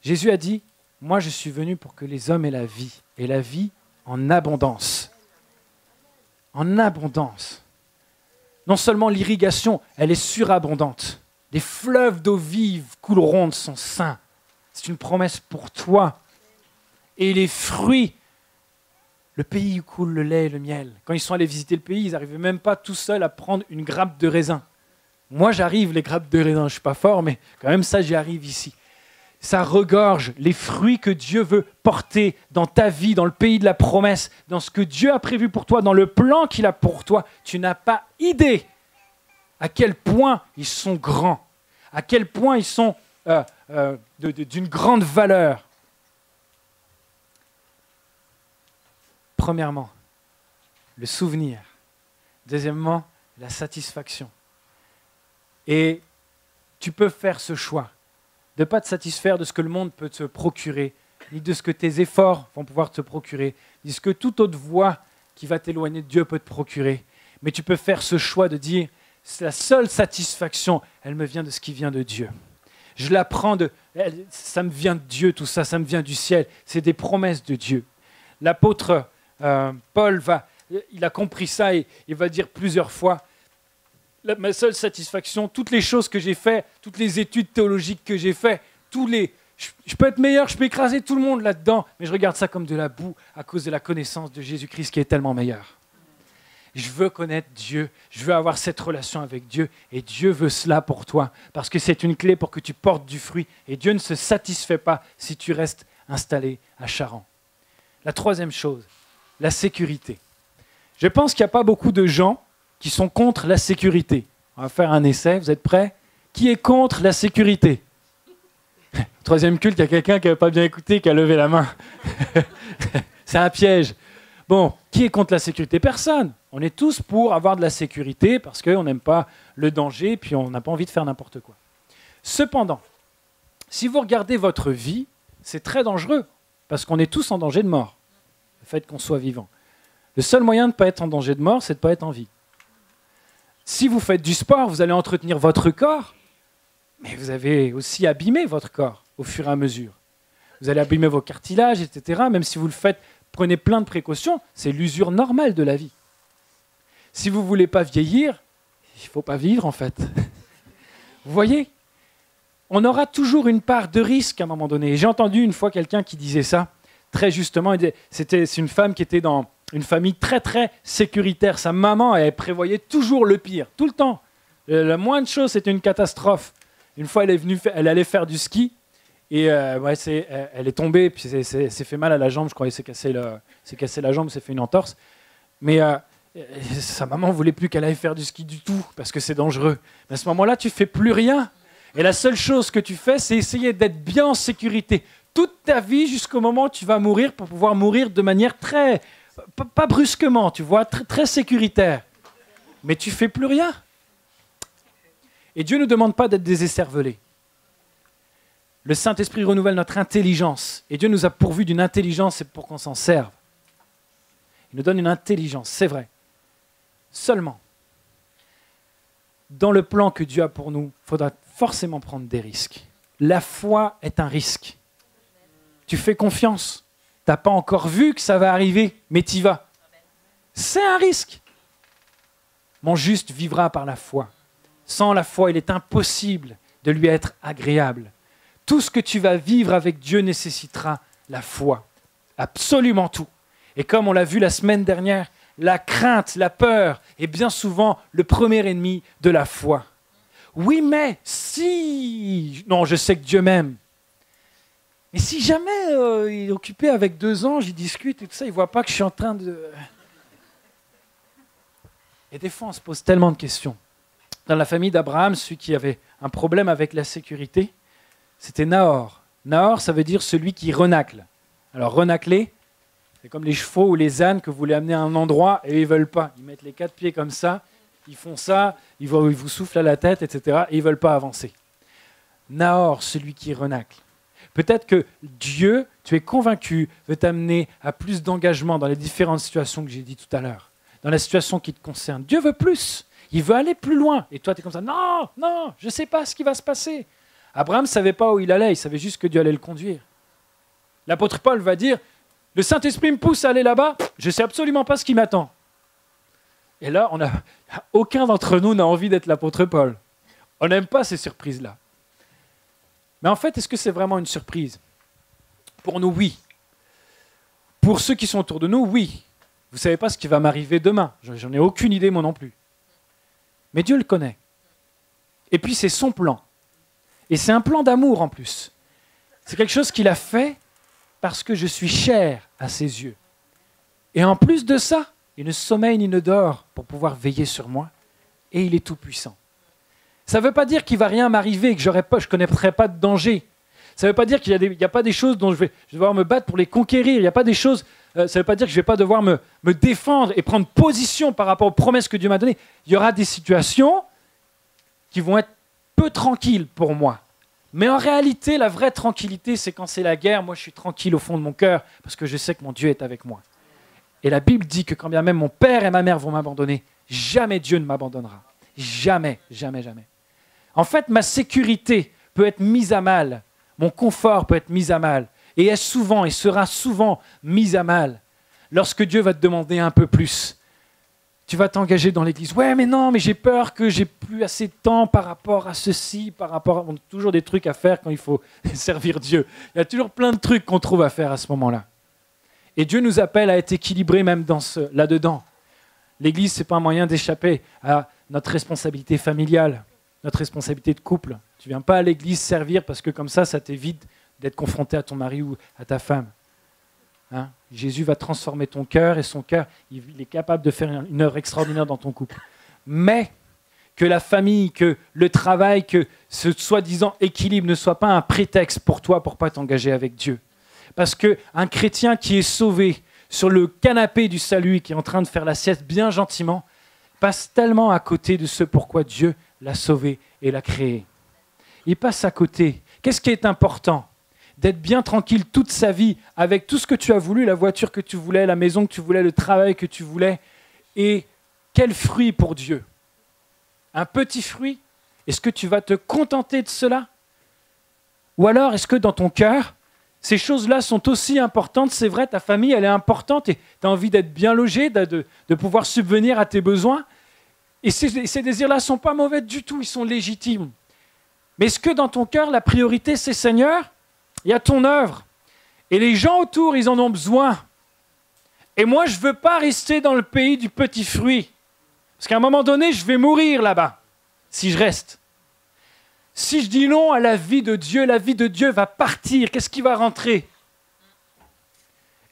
Jésus a dit, « Moi, je suis venu pour que les hommes aient la vie en abondance. » En abondance. Non seulement l'irrigation, elle est surabondante. Des fleuves d'eau vive couleront de son sein. C'est une promesse pour toi. Et les fruits, le pays où coule le lait et le miel. Quand ils sont allés visiter le pays, ils n'arrivaient même pas tout seuls à prendre une grappe de raisin. Moi, j'arrive, les grappes de raisin, je ne suis pas fort, mais quand même ça, j'y arrive ici. Ça regorge les fruits que Dieu veut porter dans ta vie, dans le pays de la promesse, dans ce que Dieu a prévu pour toi, dans le plan qu'il a pour toi. Tu n'as pas idée à quel point ils sont grands, à quel point ils sont d'une grande valeur. Premièrement, le souvenir. Deuxièmement, la satisfaction. Et tu peux faire ce choix de ne pas te satisfaire de ce que le monde peut te procurer, ni de ce que tes efforts vont pouvoir te procurer, ni de ce que toute autre voie qui va t'éloigner de Dieu peut te procurer. Mais tu peux faire ce choix de dire, la seule satisfaction, elle me vient de ce qui vient de Dieu. Je l'apprends ça me vient de Dieu, tout ça, ça me vient du ciel. C'est des promesses de Dieu. L'apôtre Paul, il a compris ça et il va dire plusieurs fois, ma seule satisfaction, toutes les choses que j'ai faites, toutes les études théologiques que j'ai faites, je peux être meilleur, je peux écraser tout le monde là-dedans, mais je regarde ça comme de la boue à cause de la connaissance de Jésus-Christ qui est tellement meilleur. Je veux connaître Dieu, je veux avoir cette relation avec Dieu, et Dieu veut cela pour toi, parce que c'est une clé pour que tu portes du fruit, et Dieu ne se satisfait pas si tu restes installé à Charan. La troisième chose, la sécurité. Je pense qu'il n'y a pas beaucoup de gens qui sont contre la sécurité. On va faire un essai, vous êtes prêts? Qui est contre la sécurité? Troisième culte, il y a quelqu'un qui n'avait pas bien écouté, qui a levé la main. C'est un piège. Bon, qui est contre la sécurité? Personne. On est tous pour avoir de la sécurité parce qu'on n'aime pas le danger, puis on n'a pas envie de faire n'importe quoi. Cependant, si vous regardez votre vie, c'est très dangereux, parce qu'on est tous en danger de mort, le fait qu'on soit vivant. Le seul moyen de ne pas être en danger de mort, c'est de ne pas être en vie. Si vous faites du sport, vous allez entretenir votre corps, mais vous avez aussi abîmé votre corps au fur et à mesure. Vous allez abîmer vos cartilages, etc. Même si vous le faites, prenez plein de précautions, c'est l'usure normale de la vie. Si vous ne voulez pas vieillir, il ne faut pas vivre en fait. Vous voyez? On aura toujours une part de risque à un moment donné. Et j'ai entendu une fois quelqu'un qui disait ça, très justement, c'est une femme qui était dans une famille très très sécuritaire. Sa maman, elle prévoyait toujours le pire, tout le temps. La moindre chose, c'était une catastrophe. Une fois, elle allait faire du ski et elle est tombée, puis s'est fait mal à la jambe. Je crois qu'elle s'est cassé la jambe, s'est fait une entorse. Mais sa maman ne voulait plus qu'elle aille faire du ski du tout parce que c'est dangereux. Mais à ce moment-là, tu ne fais plus rien. Et la seule chose que tu fais, c'est essayer d'être bien en sécurité toute ta vie jusqu'au moment où tu vas mourir pour pouvoir mourir de manière très... Pas brusquement, tu vois, très, très sécuritaire. Mais tu ne fais plus rien. Et Dieu ne nous demande pas d'être des écervelés. Le Saint-Esprit renouvelle notre intelligence. Et Dieu nous a pourvu d'une intelligence pour qu'on s'en serve. Il nous donne une intelligence, c'est vrai. Seulement, dans le plan que Dieu a pour nous, il faudra forcément prendre des risques. La foi est un risque. Tu fais confiance. Tu n'as pas encore vu que ça va arriver, mais tu y vas. C'est un risque. Mon juste vivra par la foi. Sans la foi, il est impossible de lui être agréable. Tout ce que tu vas vivre avec Dieu nécessitera la foi. Absolument tout. Et comme on l'a vu la semaine dernière, la crainte, la peur est bien souvent le premier ennemi de la foi. Oui, mais si... Non, je sais que Dieu m'aime. Mais si jamais il est occupé avec 2 anges, il discute et tout ça, il ne voit pas que je suis en train de... Et des fois, on se pose tellement de questions. Dans la famille d'Abraham, celui qui avait un problème avec la sécurité, c'était Nahor. Nahor, ça veut dire celui qui renacle. Alors, renacler, C'est comme les chevaux ou les ânes que vous voulez amener à un endroit et ils ne veulent pas. Ils mettent les 4 pieds comme ça, ils font ça, ils vous soufflent à la tête, etc. et ils ne veulent pas avancer. Nahor, celui qui renacle. Peut-être que Dieu, tu es convaincu, veut t'amener à plus d'engagement dans les différentes situations que j'ai dit tout à l'heure, dans la situation qui te concerne. Dieu veut plus, il veut aller plus loin. Et toi, tu es comme ça, non, je ne sais pas ce qui va se passer. Abraham ne savait pas où il allait, il savait juste que Dieu allait le conduire. L'apôtre Paul va dire, le Saint-Esprit me pousse à aller là-bas, je ne sais absolument pas ce qui m'attend. Et là, aucun d'entre nous n'a envie d'être l'apôtre Paul. On n'aime pas ces surprises-là. Mais en fait, est-ce que c'est vraiment une surprise? Pour nous, oui. Pour ceux qui sont autour de nous, oui. Vous ne savez pas ce qui va m'arriver demain. J'en ai aucune idée, moi non plus. Mais Dieu le connaît. Et puis, c'est son plan. Et c'est un plan d'amour en plus. C'est quelque chose qu'il a fait parce que je suis cher à ses yeux. Et en plus de ça, il ne sommeille ni ne dort pour pouvoir veiller sur moi. Et il est tout puissant. Ça ne veut pas dire qu'il ne va rien m'arriver, que je ne connaîtrai pas de danger. Ça ne veut pas dire qu'il n'y a pas des choses dont je vais devoir me battre pour les conquérir. Il n'y a pas des choses. Ça ne veut pas dire que je ne vais pas devoir me défendre et prendre position par rapport aux promesses que Dieu m'a données. Il y aura des situations qui vont être peu tranquilles pour moi. Mais en réalité, la vraie tranquillité, c'est quand c'est la guerre. Moi, je suis tranquille au fond de mon cœur parce que je sais que mon Dieu est avec moi. Et la Bible dit que quand bien même mon père et ma mère vont m'abandonner, jamais Dieu ne m'abandonnera. Jamais, jamais, jamais. En fait, ma sécurité peut être mise à mal. Mon confort peut être mis à mal. Et est souvent et sera souvent mis à mal lorsque Dieu va te demander un peu plus. Tu vas t'engager dans l'église. Ouais, mais non, mais j'ai peur que j'ai plus assez de temps par rapport à ceci, par rapport à... On a toujours des trucs à faire quand il faut servir Dieu. Il y a toujours plein de trucs qu'on trouve à faire à ce moment-là. Et Dieu nous appelle à être équilibrés même là-dedans. L'église, ce n'est pas un moyen d'échapper à notre responsabilité familiale, notre responsabilité de couple. Tu ne viens pas à l'église servir parce que comme ça t'évite d'être confronté à ton mari ou à ta femme. Hein? Jésus va transformer ton cœur et son cœur, il est capable de faire une œuvre extraordinaire dans ton couple. Mais que la famille, que le travail, que ce soi-disant équilibre ne soit pas un prétexte pour toi pour ne pas t'engager avec Dieu. Parce qu'un chrétien qui est sauvé sur le canapé du salut et qui est en train de faire la sieste bien gentiment, passe tellement à côté de ce pourquoi Dieu l'a sauvé et l'a créé. Il passe à côté. Qu'est-ce qui est important? D'être bien tranquille toute sa vie avec tout ce que tu as voulu, la voiture que tu voulais, la maison que tu voulais, le travail que tu voulais. Et quel fruit pour Dieu? Un petit fruit? Est-ce que tu vas te contenter de cela? Ou alors, est-ce que dans ton cœur, ces choses-là sont aussi importantes? C'est vrai, ta famille, elle est importante et tu as envie d'être bien logé, de pouvoir subvenir à tes besoins. Et ces désirs-là ne sont pas mauvais du tout, ils sont légitimes. Mais est-ce que dans ton cœur, la priorité, c'est Seigneur? Il y a ton œuvre. Et les gens autour, ils en ont besoin. Et moi, je ne veux pas rester dans le pays du petit fruit. Parce qu'à un moment donné, je vais mourir là-bas, si je reste. Si je dis non à la vie de Dieu va partir. Qu'est-ce qui va rentrer?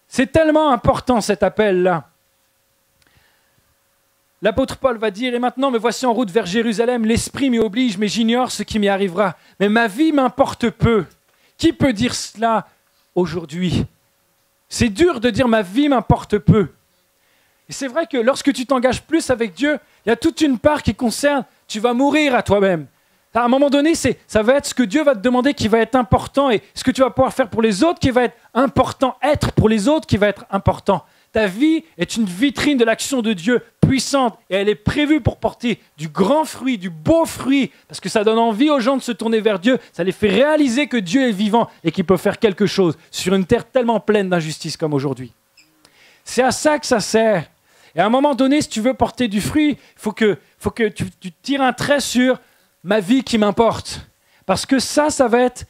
C'est tellement important cet appel-là. L'apôtre Paul va dire, et maintenant me voici en route vers Jérusalem, l'esprit m'y oblige, mais j'ignore ce qui m'y arrivera. Mais ma vie m'importe peu. Qui peut dire cela aujourd'hui? C'est dur de dire ma vie m'importe peu. Et c'est vrai que lorsque tu t'engages plus avec Dieu, il y a toute une part qui concerne, tu vas mourir à toi-même. À un moment donné, ça va être ce que Dieu va te demander qui va être important et ce que tu vas pouvoir faire pour les autres qui va être important, être pour les autres qui va être important. Ta vie est une vitrine de l'action de Dieu puissante et elle est prévue pour porter du grand fruit, du beau fruit, parce que ça donne envie aux gens de se tourner vers Dieu, ça les fait réaliser que Dieu est vivant et qu'il peut faire quelque chose sur une terre tellement pleine d'injustice comme aujourd'hui. C'est à ça que ça sert. Et à un moment donné, si tu veux porter du fruit, il faut que tu tires un trait sur ma vie qui m'importe. Parce que ça va être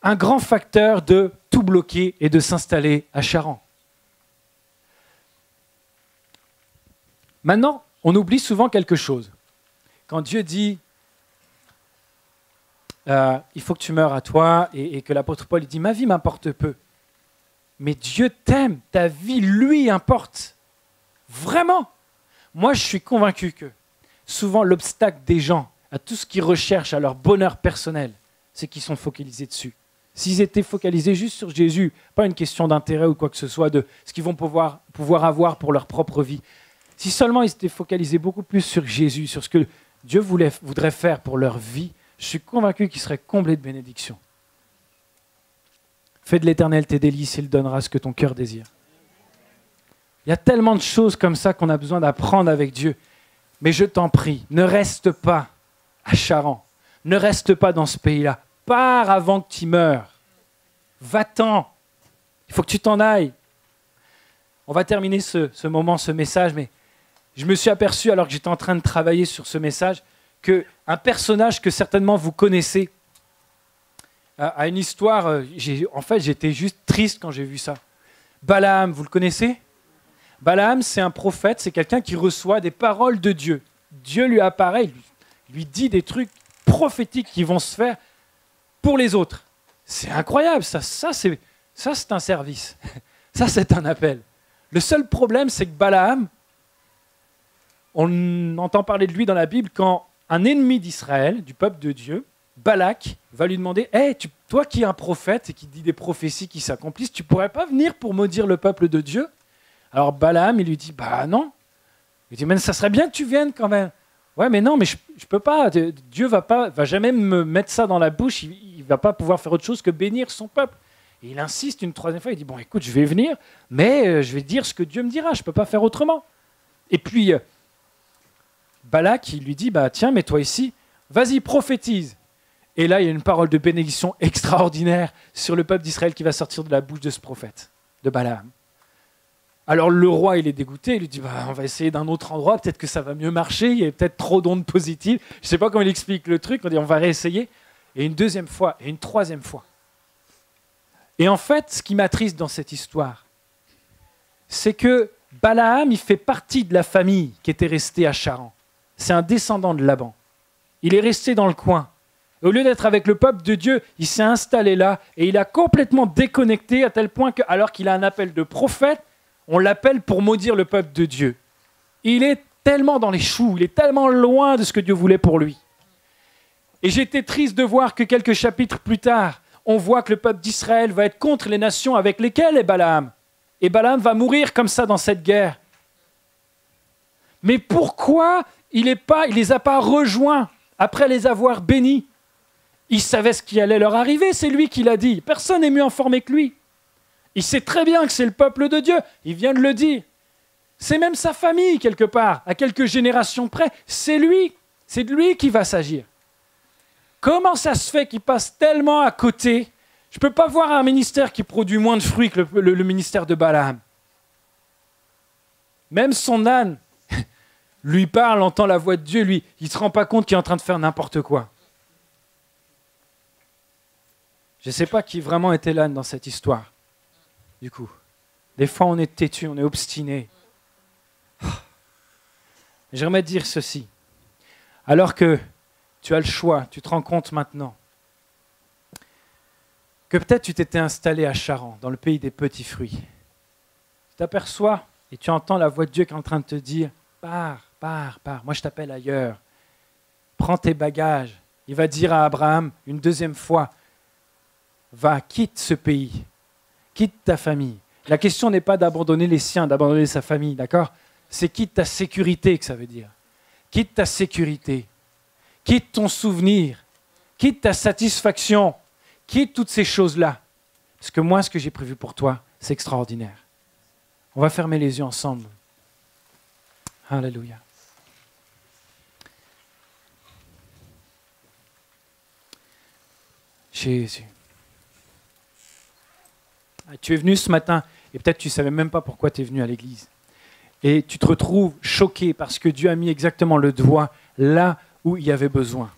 un grand facteur de tout bloquer et de s'installer à Charan. Maintenant, on oublie souvent quelque chose. Quand Dieu dit il faut que tu meurs à toi et que l'apôtre Paul dit ma vie m'importe peu. Mais Dieu t'aime, ta vie lui importe. Vraiment. Moi, je suis convaincu que souvent l'obstacle des gens à tout ce qu'ils recherchent, à leur bonheur personnel, c'est qu'ils sont focalisés dessus. s'ils étaient focalisés juste sur Jésus, pas une question d'intérêt ou quoi que ce soit, de ce qu'ils vont pouvoir avoir pour leur propre vie, si seulement ils étaient focalisés beaucoup plus sur Jésus, sur ce que Dieu voudrait faire pour leur vie, je suis convaincu qu'ils seraient comblés de bénédictions. Fais de l'Éternel tes délices, il donnera ce que ton cœur désire. Il y a tellement de choses comme ça qu'on a besoin d'apprendre avec Dieu. Mais je t'en prie, ne reste pas à Charan. Ne reste pas dans ce pays-là. Pars avant que tu meurs. Va-t'en. Il faut que tu t'en ailles. On va terminer ce moment, ce message, mais je me suis aperçu, alors que j'étais en train de travailler sur ce message, qu'un personnage que certainement vous connaissez a une histoire. En fait, j'étais juste triste quand j'ai vu ça. Balaam, vous le connaissez ? Balaam, c'est un prophète, c'est quelqu'un qui reçoit des paroles de Dieu. Dieu lui apparaît, lui dit des trucs prophétiques qui vont se faire pour les autres. C'est incroyable, ça c'est un service. Ça, c'est un appel. Le seul problème, c'est que Balaam, on entend parler de lui dans la Bible quand un ennemi d'Israël, du peuple de Dieu, Balak, va lui demander « Hey, toi qui es un prophète et qui dit des prophéties qui s'accomplissent, tu ne pourrais pas venir pour maudire le peuple de Dieu ?» Alors Balaam, il lui dit « Bah non. » Il dit « Mais ça serait bien que tu viennes quand même. » « Ouais, mais non, mais je peux pas. Dieu va jamais me mettre ça dans la bouche. Il va pas pouvoir faire autre chose que bénir son peuple. » Et il insiste une troisième fois. Il dit « Bon, écoute, je vais venir, mais je vais dire ce que Dieu me dira. Je peux pas faire autrement. » Et puis, Balak, il lui dit « Bah tiens, mets-toi ici. Vas-y, prophétise. » Et là, il y a une parole de bénédiction extraordinaire sur le peuple d'Israël qui va sortir de la bouche de ce prophète, de Balaam. Alors le roi, il est dégoûté, il lui dit bah, on va essayer d'un autre endroit, peut-être que ça va mieux marcher, il y a peut-être trop d'ondes positives. Je ne sais pas comment il explique le truc, on dit on va réessayer. Et une deuxième fois, et une troisième fois. Et en fait, ce qui m'attriste dans cette histoire, c'est que Balaam, il fait partie de la famille qui était restée à Charan. C'est un descendant de Laban. Il est resté dans le coin. Et au lieu d'être avec le peuple de Dieu, il s'est installé là et il a complètement déconnecté à tel point que, alors qu'il a un appel de prophète, on l'appelle pour maudire le peuple de Dieu. Il est tellement dans les choux, il est tellement loin de ce que Dieu voulait pour lui. Et j'étais triste de voir que quelques chapitres plus tard, on voit que le peuple d'Israël va être contre les nations avec lesquelles est Balaam. Et Balaam va mourir comme ça dans cette guerre. Mais pourquoi il les a pas rejoints après les avoir bénis ? Il savait ce qui allait leur arriver, c'est lui qui l'a dit. Personne n'est mieux informé que lui. Il sait très bien que c'est le peuple de Dieu. Il vient de le dire. C'est même sa famille, quelque part, à quelques générations près. C'est lui. C'est de lui qui va s'agir. Comment ça se fait qu'il passe tellement à côté ? Je ne peux pas voir un ministère qui produit moins de fruits que le ministère de Balaam. Même son âne lui parle, entend la voix de Dieu, lui, il ne se rend pas compte qu'il est en train de faire n'importe quoi. Je ne sais pas qui vraiment était l'âne dans cette histoire. Du coup, des fois on est têtu, on est obstiné. J'aimerais dire ceci. Alors que tu as le choix, tu te rends compte maintenant que peut-être tu t'étais installé à Charan, dans le pays des petits fruits. Tu t'aperçois et tu entends la voix de Dieu qui est en train de te dire « Pars, pars, pars, moi je t'appelle ailleurs. Prends tes bagages. » Il va dire à Abraham une deuxième fois « Va, quitte ce pays. » Quitte ta famille. La question n'est pas d'abandonner les siens, d'abandonner sa famille, d'accord ? C'est quitte ta sécurité que ça veut dire. Quitte ta sécurité. Quitte ton souvenir. Quitte ta satisfaction. Quitte toutes ces choses-là. Parce que moi, ce que j'ai prévu pour toi, c'est extraordinaire. On va fermer les yeux ensemble. Alléluia. Jésus. Tu es venu ce matin et peut-être tu ne savais même pas pourquoi tu es venu à l'église. Et tu te retrouves choqué parce que Dieu a mis exactement le doigt là où il y avait besoin.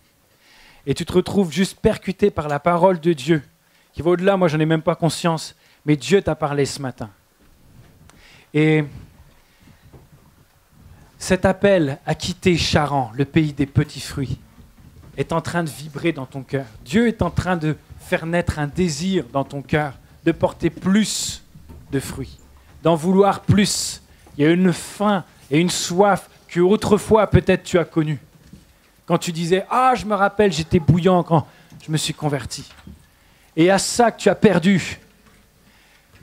Et tu te retrouves juste percuté par la parole de Dieu, qui va au-delà, moi je n'en ai même pas conscience, mais Dieu t'a parlé ce matin. Et cet appel à quitter Charan, le pays des petits fruits, est en train de vibrer dans ton cœur. Dieu est en train de faire naître un désir dans ton cœur de porter plus de fruits, d'en vouloir plus. Il y a une faim et une soif que autrefois peut-être tu as connue. Quand tu disais « Ah, je me rappelle, j'étais bouillant quand je me suis converti. » et à ça que tu as perdu.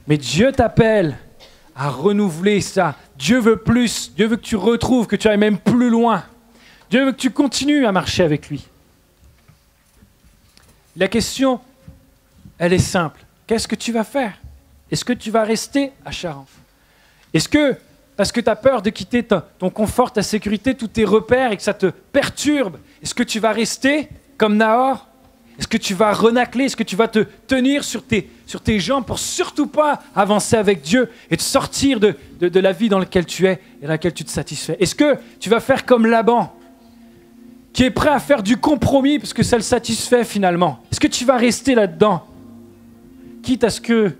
Mais Dieu t'appelle à renouveler ça. Dieu veut plus. Dieu veut que tu retrouves, que tu ailles même plus loin. Dieu veut que tu continues à marcher avec lui. La question, elle est simple. Qu'est-ce que tu vas faire? Est-ce que tu vas rester à Charan? Est-ce que, parce que tu as peur de quitter ton confort, ta sécurité, tous tes repères et que ça te perturbe, est-ce que tu vas rester comme Nahor? Est-ce que tu vas renacler? Est-ce que tu vas te tenir sur tes jambes pour surtout pas avancer avec Dieu et te sortir de la vie dans laquelle tu es et dans laquelle tu te satisfais? Est-ce que tu vas faire comme Laban, qui est prêt à faire du compromis parce que ça le satisfait finalement? Est-ce que tu vas rester là-dedans, quitte à ce que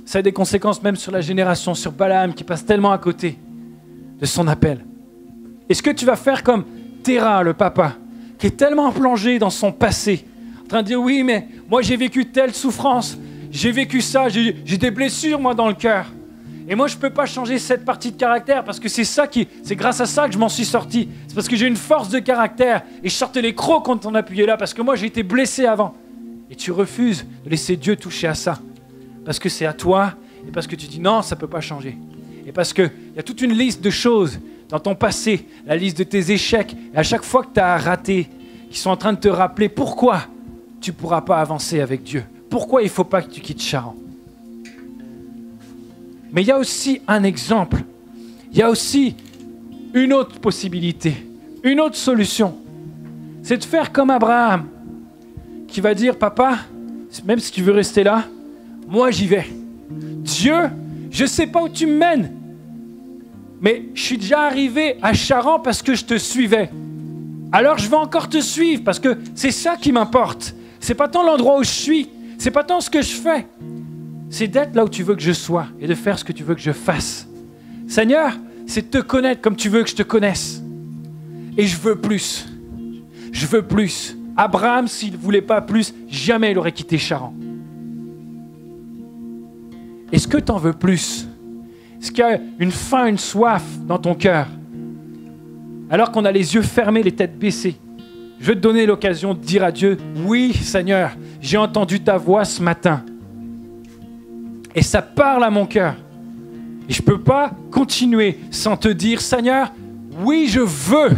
ça ait des conséquences même sur la génération, sur Balaam qui passe tellement à côté de son appel? Est-ce que tu vas faire comme Terah, le papa, qui est tellement plongé dans son passé, en train de dire oui, mais moi j'ai vécu telle souffrance, j'ai vécu ça, j'ai des blessures moi dans le cœur. Et moi je ne peux pas changer cette partie de caractère parce que c'est grâce à ça que je m'en suis sorti. C'est parce que j'ai une force de caractère et je sortais les crocs quand on appuyait là parce que moi j'ai été blessé avant. Et tu refuses de laisser Dieu toucher à ça parce que c'est à toi et parce que tu dis non, ça ne peut pas changer. Et parce qu'il y a toute une liste de choses dans ton passé, la liste de tes échecs, et à chaque fois que tu as raté, qui sont en train de te rappeler pourquoi tu ne pourras pas avancer avec Dieu. Pourquoi il ne faut pas que tu quittes Charan. Mais il y a aussi un exemple. Il y a aussi une autre possibilité, une autre solution. C'est de faire comme Abraham, qui va dire, papa, même si tu veux rester là, moi j'y vais. Dieu, je ne sais pas où tu me mènes, mais je suis déjà arrivé à Charan parce que je te suivais. Alors je vais encore te suivre parce que c'est ça qui m'importe. C'est pas tant l'endroit où je suis, c'est pas tant ce que je fais. C'est d'être là où tu veux que je sois et de faire ce que tu veux que je fasse. Seigneur, c'est de te connaître comme tu veux que je te connaisse. Et je veux plus. Je veux plus. Abraham, s'il ne voulait pas plus, jamais il aurait quitté Charan. Est-ce que tu en veux plus? Est-ce qu'il y a une faim, une soif dans ton cœur? Alors qu'on a les yeux fermés, les têtes baissées, je veux te donner l'occasion de dire à Dieu, oui Seigneur, j'ai entendu ta voix ce matin. Et ça parle à mon cœur. Et je ne peux pas continuer sans te dire, Seigneur, oui, je veux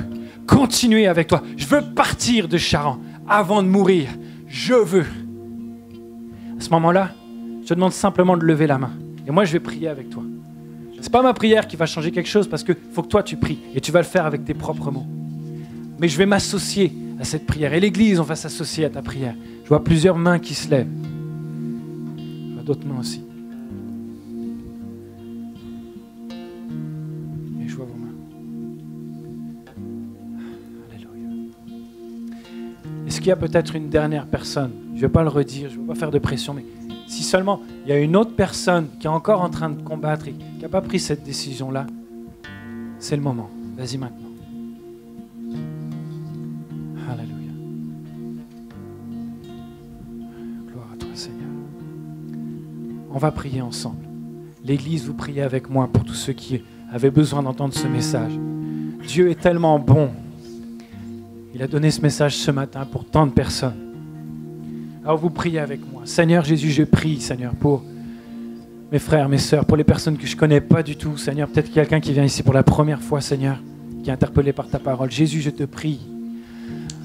continuer avec toi. Je veux partir de Charan avant de mourir. Je veux. À ce moment-là, je te demande simplement de lever la main. Et moi, je vais prier avec toi. Ce n'est pas ma prière qui va changer quelque chose parce qu'il faut que toi, tu pries. Et tu vas le faire avec tes propres mots. Mais je vais m'associer à cette prière. Et l'Église, on va s'associer à ta prière. Je vois plusieurs mains qui se lèvent. Je vois d'autres mains aussi. Et je vois vos mains. Alléluia. Est-ce qu'il y a peut-être une dernière personne? Je ne vais pas le redire, je ne vais pas faire de pression, mais si seulement il y a une autre personne qui est encore en train de combattre et qui n'a pas pris cette décision-là, c'est le moment. Vas-y maintenant. Alléluia. Gloire à toi, Seigneur. On va prier ensemble. L'Église, vous priez avec moi pour tous ceux qui avaient besoin d'entendre ce message. Dieu est tellement bon. Il a donné ce message ce matin pour tant de personnes. Alors vous priez avec moi. Seigneur Jésus, je prie, Seigneur, pour mes frères, mes sœurs, pour les personnes que je ne connais pas du tout. Seigneur, peut-être quelqu'un qui vient ici pour la première fois, Seigneur, qui est interpellé par ta parole. Jésus, je te prie,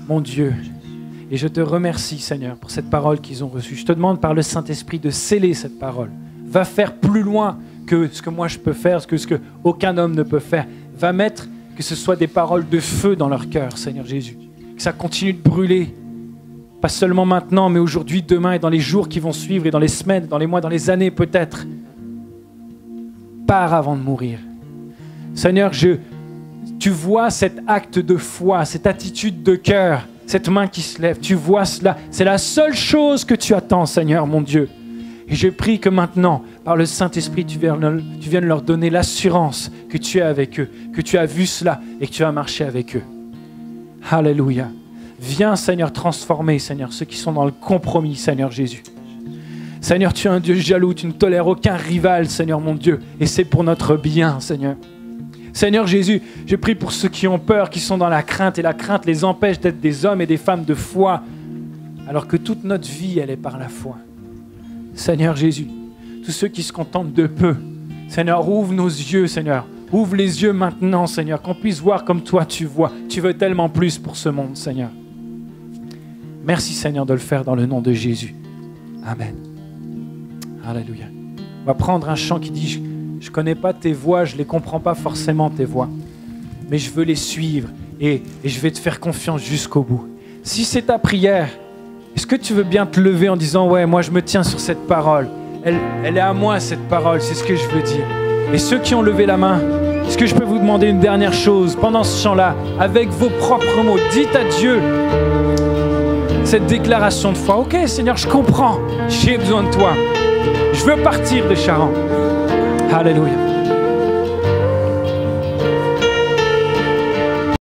mon Dieu, et je te remercie, Seigneur, pour cette parole qu'ils ont reçue. Je te demande par le Saint-Esprit de sceller cette parole. Va faire plus loin que ce que moi je peux faire, que ce qu'aucun homme ne peut faire. Va mettre que ce soit des paroles de feu dans leur cœur, Seigneur Jésus. Que ça continue de brûler. Pas seulement maintenant, mais aujourd'hui, demain et dans les jours qui vont suivre et dans les semaines, dans les mois, dans les années peut-être. Pars avant de mourir. Seigneur, tu vois cet acte de foi, cette attitude de cœur, cette main qui se lève. Tu vois cela. C'est la seule chose que tu attends, Seigneur, mon Dieu. Et je prie que maintenant, par le Saint-Esprit, tu viennes leur donner l'assurance que tu es avec eux, que tu as vu cela et que tu as marché avec eux. Alléluia. Viens, Seigneur, transformer, Seigneur, ceux qui sont dans le compromis, Seigneur Jésus. Seigneur, tu es un Dieu jaloux, tu ne tolères aucun rival, Seigneur mon Dieu, et c'est pour notre bien, Seigneur. Seigneur Jésus, je prie pour ceux qui ont peur, qui sont dans la crainte, et la crainte les empêche d'être des hommes et des femmes de foi, alors que toute notre vie, elle est par la foi. Seigneur Jésus, tous ceux qui se contentent de peu, Seigneur, ouvre nos yeux, Seigneur. Ouvre les yeux maintenant, Seigneur, qu'on puisse voir comme toi tu vois. Tu veux tellement plus pour ce monde, Seigneur. Merci, Seigneur, de le faire dans le nom de Jésus. Amen. Alléluia. On va prendre un chant qui dit « Je ne connais pas tes voix, je ne les comprends pas forcément tes voix, mais je veux les suivre et je vais te faire confiance jusqu'au bout. » Si c'est ta prière, est-ce que tu veux bien te lever en disant « Ouais, moi je me tiens sur cette parole. Elle est à moi cette parole, c'est ce que je veux dire. » Et ceux qui ont levé la main, est-ce que je peux vous demander une dernière chose pendant ce chant-là, avec vos propres mots, dites à Dieu cette déclaration de foi. « Ok Seigneur, je comprends, j'ai besoin de toi. Je veux partir de Charan. » Alléluia.